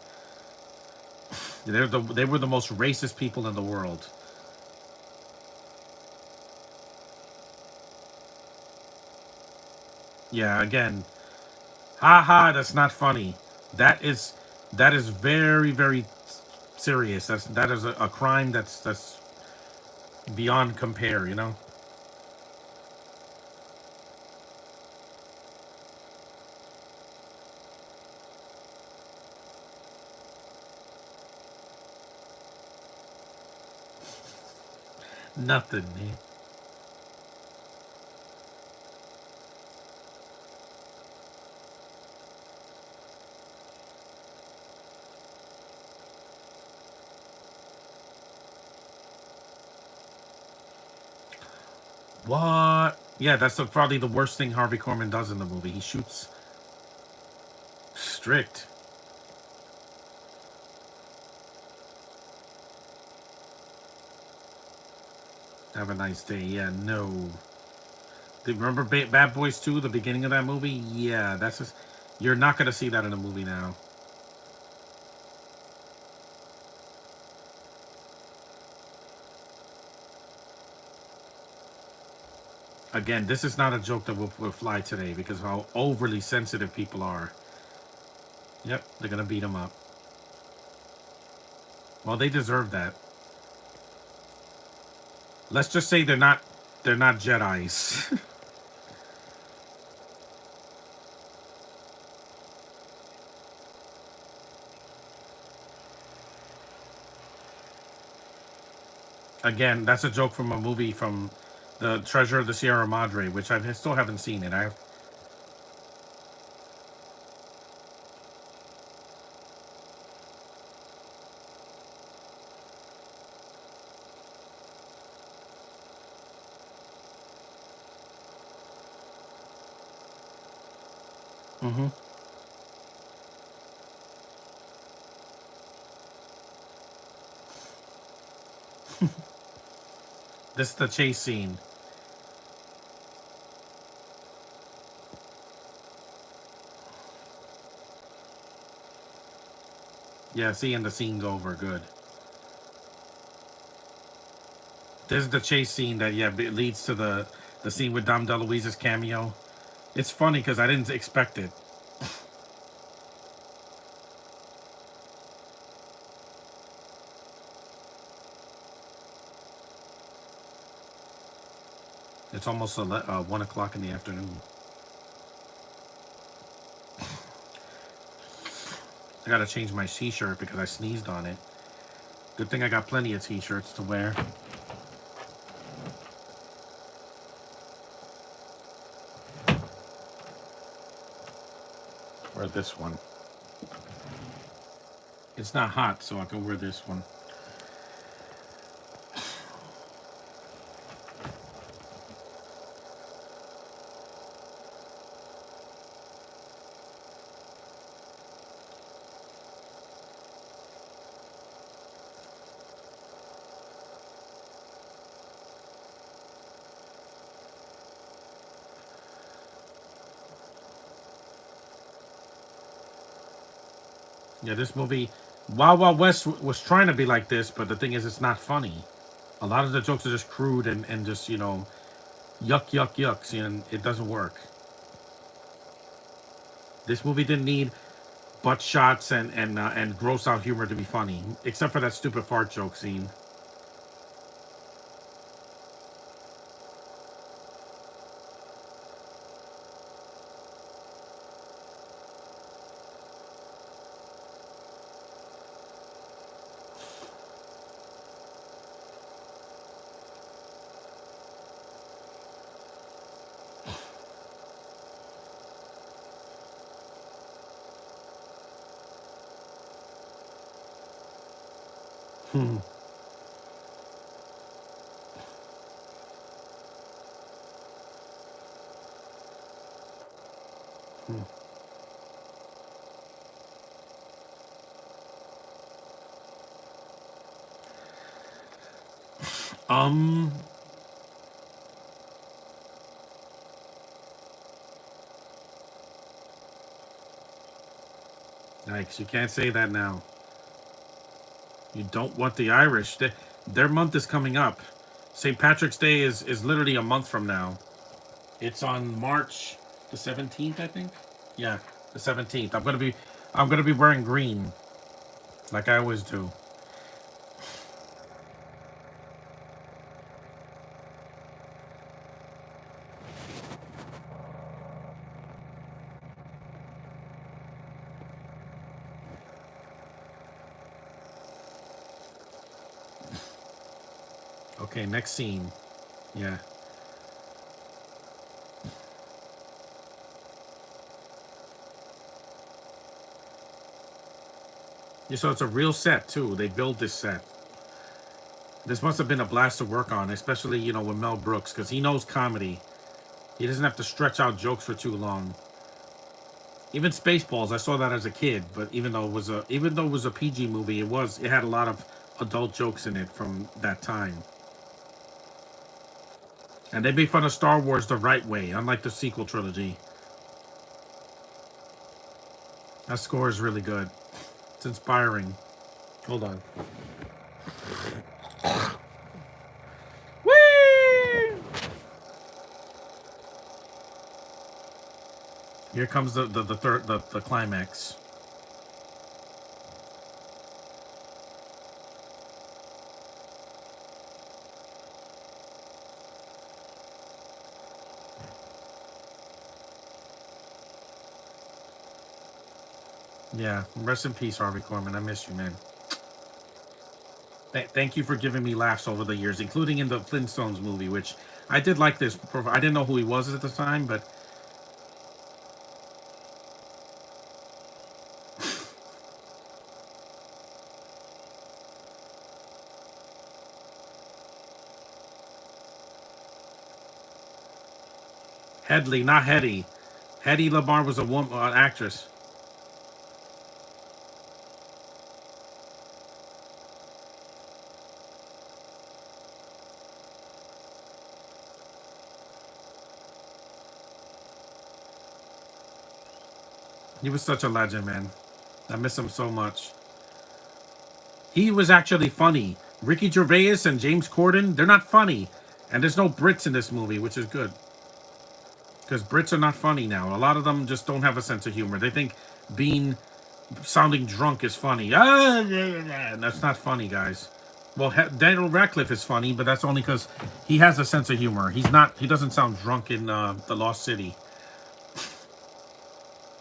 They were the most racist people in the world. Yeah, again, haha, that's not funny. That is that is very, very serious. That is a crime that's beyond compare. Nothing, man. What? Yeah, that's probably the worst thing Harvey Korman does in the movie. He shoots strict. Have a nice day. Yeah, no. Remember Bad Boys 2, the beginning of that movie? Yeah, that's just. You're not going to see that in a movie now. Again, this is not a joke that will fly today because of how overly sensitive people are. Yep, they're going to beat him up. Well, they deserve that. Let's just say they're not Jedis. Again, that's a joke from a movie from the Treasure of the Sierra Madre, which I still haven't seen it. Mm-hmm. This is the chase scene. Yeah, seeing the scene go over good. This is the chase scene that it leads to the scene with Dom DeLuise's cameo. It's funny because I didn't expect it. It's almost 1 o'clock in the afternoon. I gotta change my t-shirt because I sneezed on it. Good thing I got plenty of t-shirts to wear. Or this one. It's not hot, so I can wear this one. Yeah, this movie, Wild Wild West was trying to be like this, but the thing is, it's not funny. A lot of the jokes are just crude and just, yuck, yuck, yucks, and it doesn't work. This movie didn't need butt shots and gross out humor to be funny, except for that stupid fart joke scene. Um, Yikes, you can't say that now. You don't want the Irish. Their month is coming up. St. Patrick's Day is literally a month from now. It's on March the 17th, I think. Yeah, the 17th. I'm gonna be wearing green, like I always do. Okay, next scene. Yeah. Yeah, so it's a real set too. They build this set. This must have been a blast to work on, especially with Mel Brooks, because he knows comedy. He doesn't have to stretch out jokes for too long. Even Spaceballs, I saw that as a kid, but even though it was a PG movie, it had a lot of adult jokes in it from that time. And they made fun of Star Wars the right way, unlike the sequel trilogy. That score is really good. It's inspiring. Hold on. Whee! Here comes the climax. Yeah, rest in peace, Harvey Korman. I miss you, man. Thank you for giving me laughs over the years, including in the Flintstones movie, which I did like this. I didn't know who he was at the time, but Headley, not Hetty. Hetty Lamar was a woman, an actress. He was such a legend, man. I miss him so much. He was actually funny. Ricky Gervais and James Corden, they're not funny. And there's no Brits in this movie, which is good. Because Brits are not funny now. A lot of them just don't have a sense of humor. They think being sounding drunk is funny. Ah, yeah, yeah, yeah. And that's not funny, guys. Well, Daniel Radcliffe is funny, but that's only because he has a sense of humor. He's not. He doesn't sound drunk in The Lost City.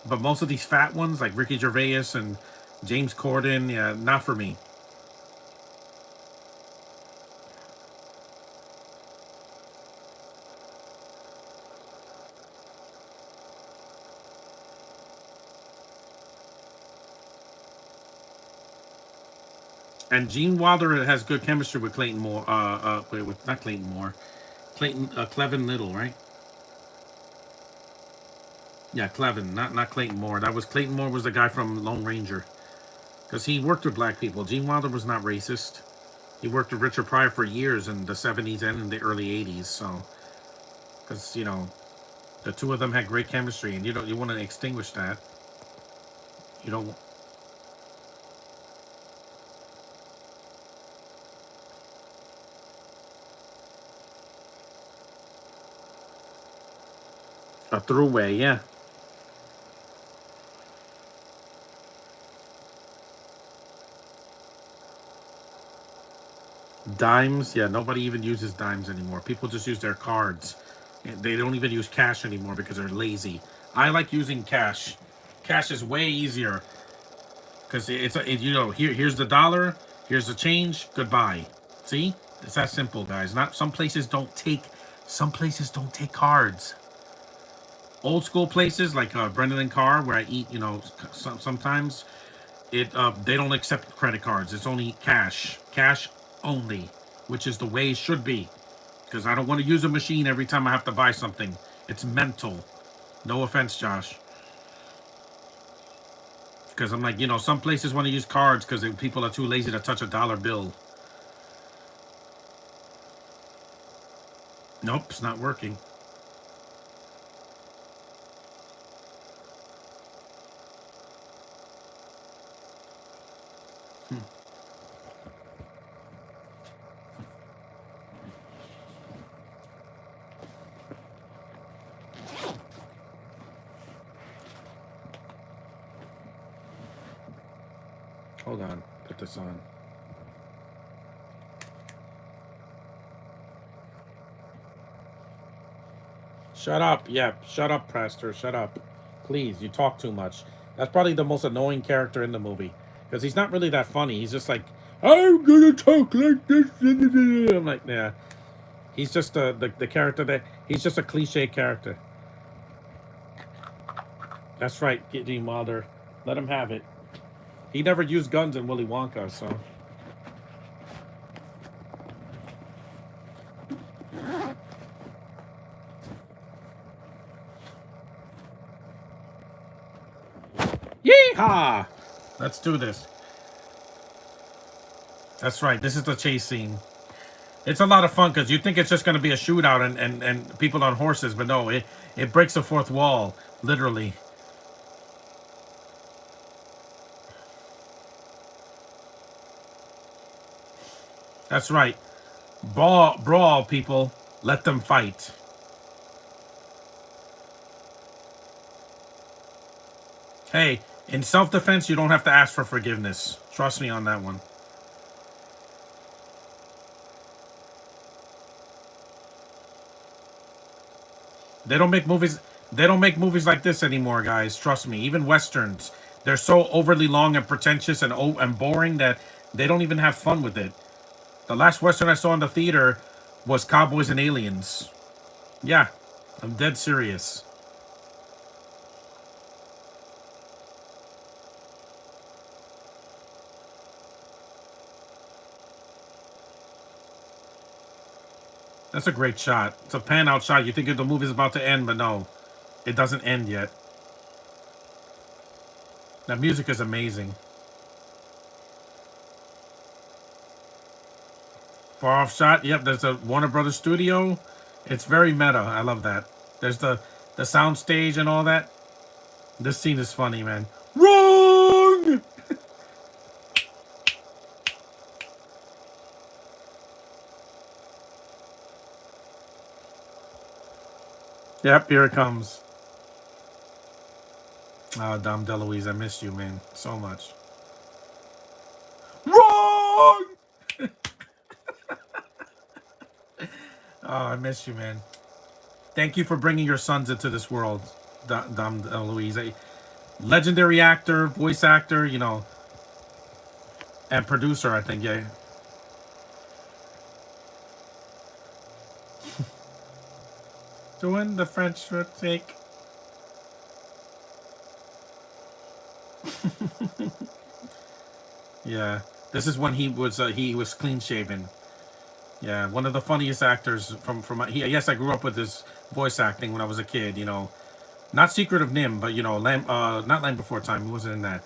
But most of these fat ones, like Ricky Gervais and James Corden, yeah, not for me. And Gene Wilder has good chemistry with Clayton Moore. With not Clayton Moore, Clevin Little, right? Yeah, Clevin, not Clayton Moore. That was Clayton Moore was the guy from Lone Ranger, because he worked with black people. Gene Wilder was not racist. He worked with Richard Pryor for years in the '70s and in the early '80s. So, because the two of them had great chemistry, and you want to extinguish that. You don't a throughway, yeah. Dimes, yeah. Nobody even uses dimes anymore. People just use their cards. They don't even use cash anymore because they're lazy. I like using cash. Cash is way easier because here's the dollar, here's the change, goodbye. See, it's that simple, guys. Not some places don't take cards. Old school places like Brendan and Carr, where I eat, sometimes they don't accept credit cards. It's only cash only, which is the way it should be. Because I don't want to use a machine every time I have to buy something. It's mental. No offense, Josh. because I'm like, some places want to use cards because people are too lazy to touch a dollar bill. Nope, it's not working. Hold on, put this on. Shut up. Yeah, shut up, Pastor. Shut up. Please, you talk too much. That's probably the most annoying character in the movie. Because he's not really that funny. He's just like, I'm gonna talk like this. I'm like, yeah. He's just the character that he's just a cliche character. That's right, Gene Wilder. Let him have it. He never used guns in Willy Wonka, so. Yeehaw! Let's do this. That's right. This is the chase scene. It's a lot of fun because you think it's just going to be a shootout and people on horses, but no, it breaks the fourth wall, literally. That's right. Brawl, people. Let them fight. Hey, in self-defense, you don't have to ask for forgiveness. Trust me on that one. They don't make movies. They don't make movies like this anymore, guys. Trust me. Even westerns, they're so overly long and pretentious and boring that they don't even have fun with it. The last western I saw in the theater was Cowboys and Aliens. Yeah, I'm dead serious. That's a great shot. It's a pan out shot. You think the movie's about to end, but no, it doesn't end yet. That music is amazing. Far off shot. Yep, there's a Warner Brothers studio. It's very meta. I love that. There's the sound stage and all that. This scene is funny, man. Wrong. Yep, here it comes. Oh, Dom DeLuise, I missed you, man, so much. Wrong. Oh, I miss you, man. Thank you for bringing your sons into this world, Dom DeLuise. A legendary actor, voice actor, and producer, I think, yeah. Doing the French foot take. Yeah, this is when he was clean shaven. Yeah, one of the funniest actors from yes, I grew up with his voice acting when I was a kid. Not Secret of Nim, but not Land Before Time. He wasn't in that.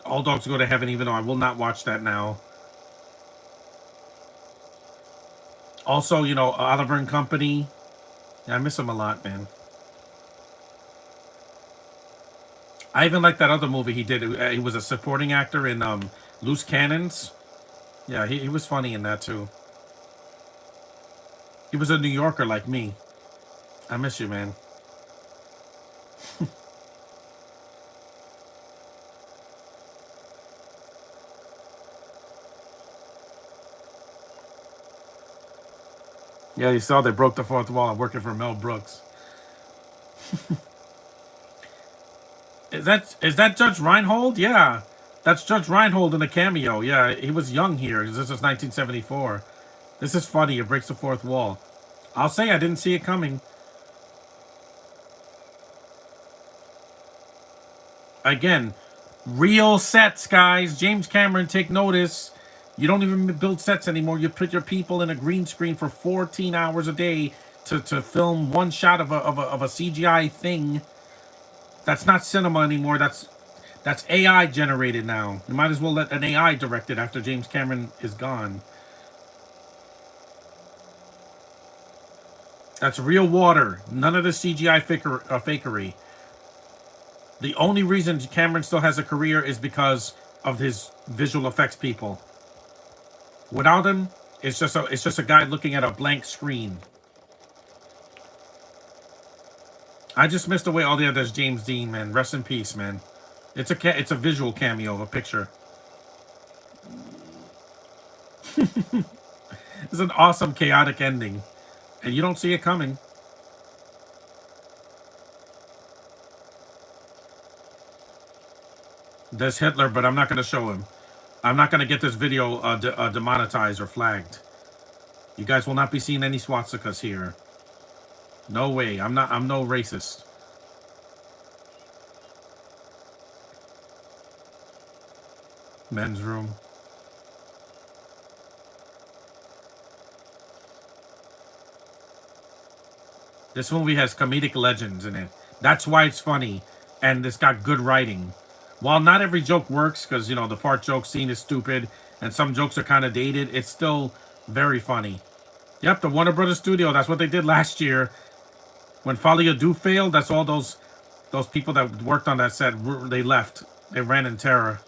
All Dogs Go to Heaven, even though I will not watch that now. Also, Oliver and Company. Yeah, I miss him a lot, man. I even like that other movie he did. He was a supporting actor in Loose Cannons. Yeah, he was funny in that too. He was a New Yorker like me. I miss you, man. Yeah, you saw they broke the fourth wall. I'm working for Mel Brooks. Is that Judge Reinhold? Yeah, that's Judge Reinhold in a cameo. Yeah, he was young here. This is 1974. This is funny. It breaks the fourth wall. I'll say I didn't see it coming. Again, real sets, guys. James Cameron, take notice. You don't even build sets anymore. You put your people in a green screen for 14 hours a day to film one shot of a CGI thing. That's not cinema anymore. That's AI generated now. You might as well let an AI direct it after James Cameron is gone. That's real water. None of the CGI fakery. The only reason Cameron still has a career is because of his visual effects people. Without him, it's just a guy looking at a blank screen. I just missed away all the others. James Dean, man, rest in peace, man. It's a visual cameo of a picture. It's an awesome chaotic ending, and you don't see it coming. There's Hitler, but I'm not going to show him. I'm not going to get this video demonetized or flagged. You guys will not be seeing any swastikas here. No way. I'm not. I'm no racist. Men's room. This movie has comedic legends in it. That's why it's funny, and it's got good writing. While not every joke works, because the fart joke scene is stupid, and some jokes are kind of dated, it's still very funny. Yep, the Warner Brothers studio. That's what they did last year when Folia Do failed. That's all those people that worked on that set. They left. They ran in terror.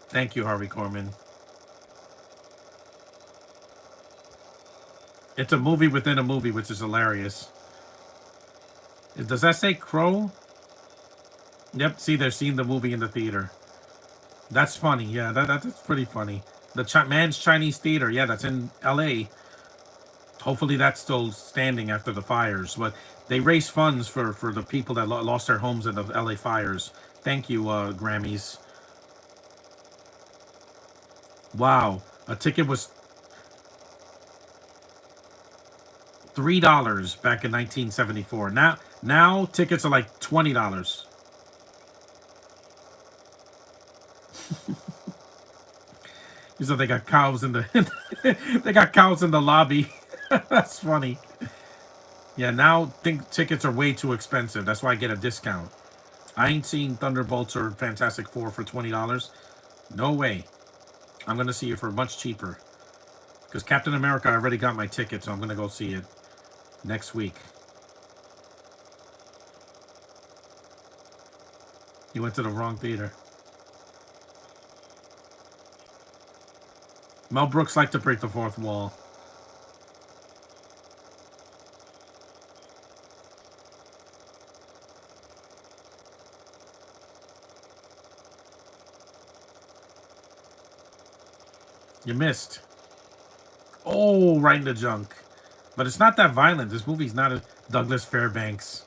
Thank you, Harvey Korman. It's a movie within a movie, which is hilarious. Does that say Crow? Yep. See, they're seeing the movie in the theater. That's funny. Yeah, that's pretty funny. The Man's Chinese Theater. Yeah, that's in L.A. Hopefully, that's still standing after the fires. But they raise funds for the people that lost their homes in the L.A. fires. Thank you, Grammys. Wow, a ticket was $3 back in 1974. Now tickets are like $20. So they got cows in the they got cows in the lobby. That's funny. Yeah, now think tickets are way too expensive. That's why I get a discount. I ain't seen Thunderbolts or Fantastic Four for $20. No way. I'm gonna see it for much cheaper. Because Captain America, I already got my ticket, so I'm gonna go see it next week. You went to the wrong theater. Mel Brooks liked to break the fourth wall. You missed. Oh, right in the junk. But it's not that violent. This movie's not a Douglas Fairbanks.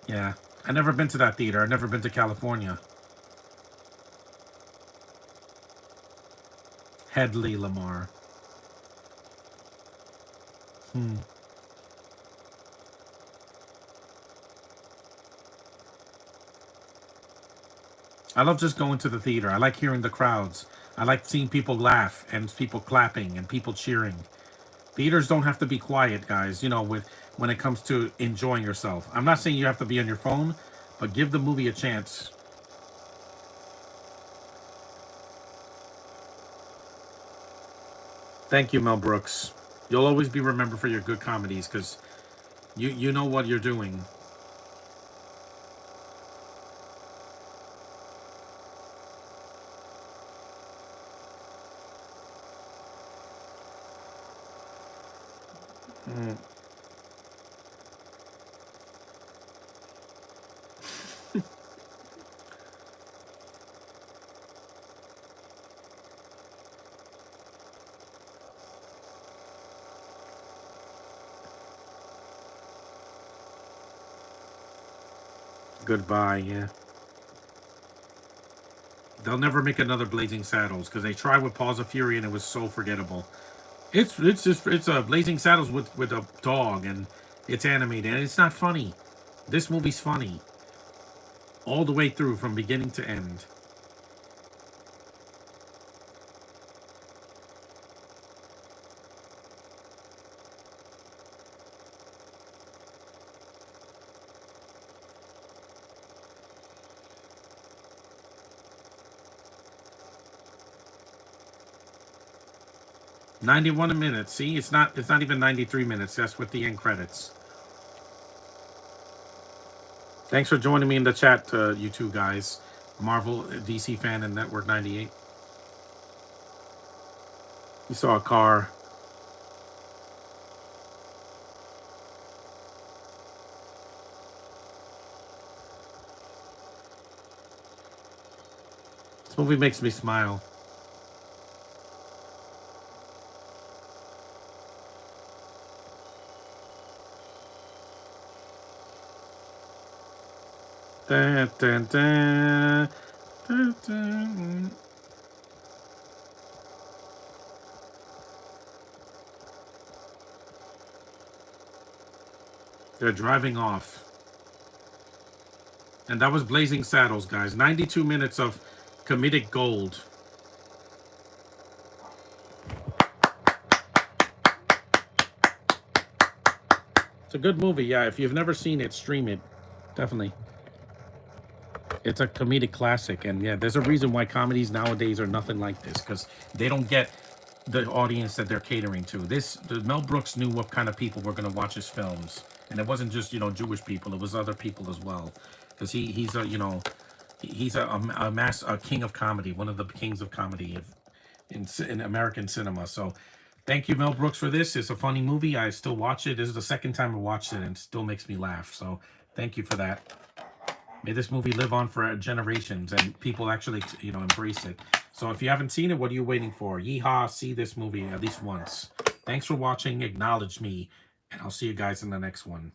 Yeah. I never been to that theater. I never been to California. Headley Lamar. Hmm. I love just going to the theater. I like hearing the crowds. I like seeing people laugh and people clapping and people cheering. Theaters don't have to be quiet, guys, with when it comes to enjoying yourself. I'm not saying you have to be on your phone, but give the movie a chance. Thank you, Mel Brooks. You'll always be remembered for your good comedies because you know what you're doing. Mm, goodbye, yeah. They'll never make another Blazing Saddles because they tried with Paws of Fury and it was so forgettable. It's a Blazing Saddles with a dog and it's animated and it's not funny. This movie's funny all the way through from beginning to end. $91 a minute. See, it's not even 93 minutes. That's with the end credits. Thanks for joining me in the chat, you two guys. Marvel, DC fan, and Network 98. You saw a car. This movie makes me smile. Dun, dun, dun, dun, dun. They're driving off. And that was Blazing Saddles, guys. 92 minutes of comedic gold. It's a good movie, yeah. If you've never seen it, stream it. Definitely. It's a comedic classic. And yeah, there's a reason why comedies nowadays are nothing like this, because they don't get the audience that they're catering to. Mel Brooks knew what kind of people were going to watch his films. And it wasn't just, Jewish people. It was other people as well. Because he's a king of comedy, one of the kings of comedy in American cinema. So thank you, Mel Brooks, for this. It's a funny movie. I still watch it. This is the second time I watched it and it still makes me laugh. So thank you for that. May this movie live on for generations and people actually, embrace it. So if you haven't seen it, what are you waiting for? Yeehaw, see this movie at least once. Thanks for watching. Acknowledge me. And I'll see you guys in the next one.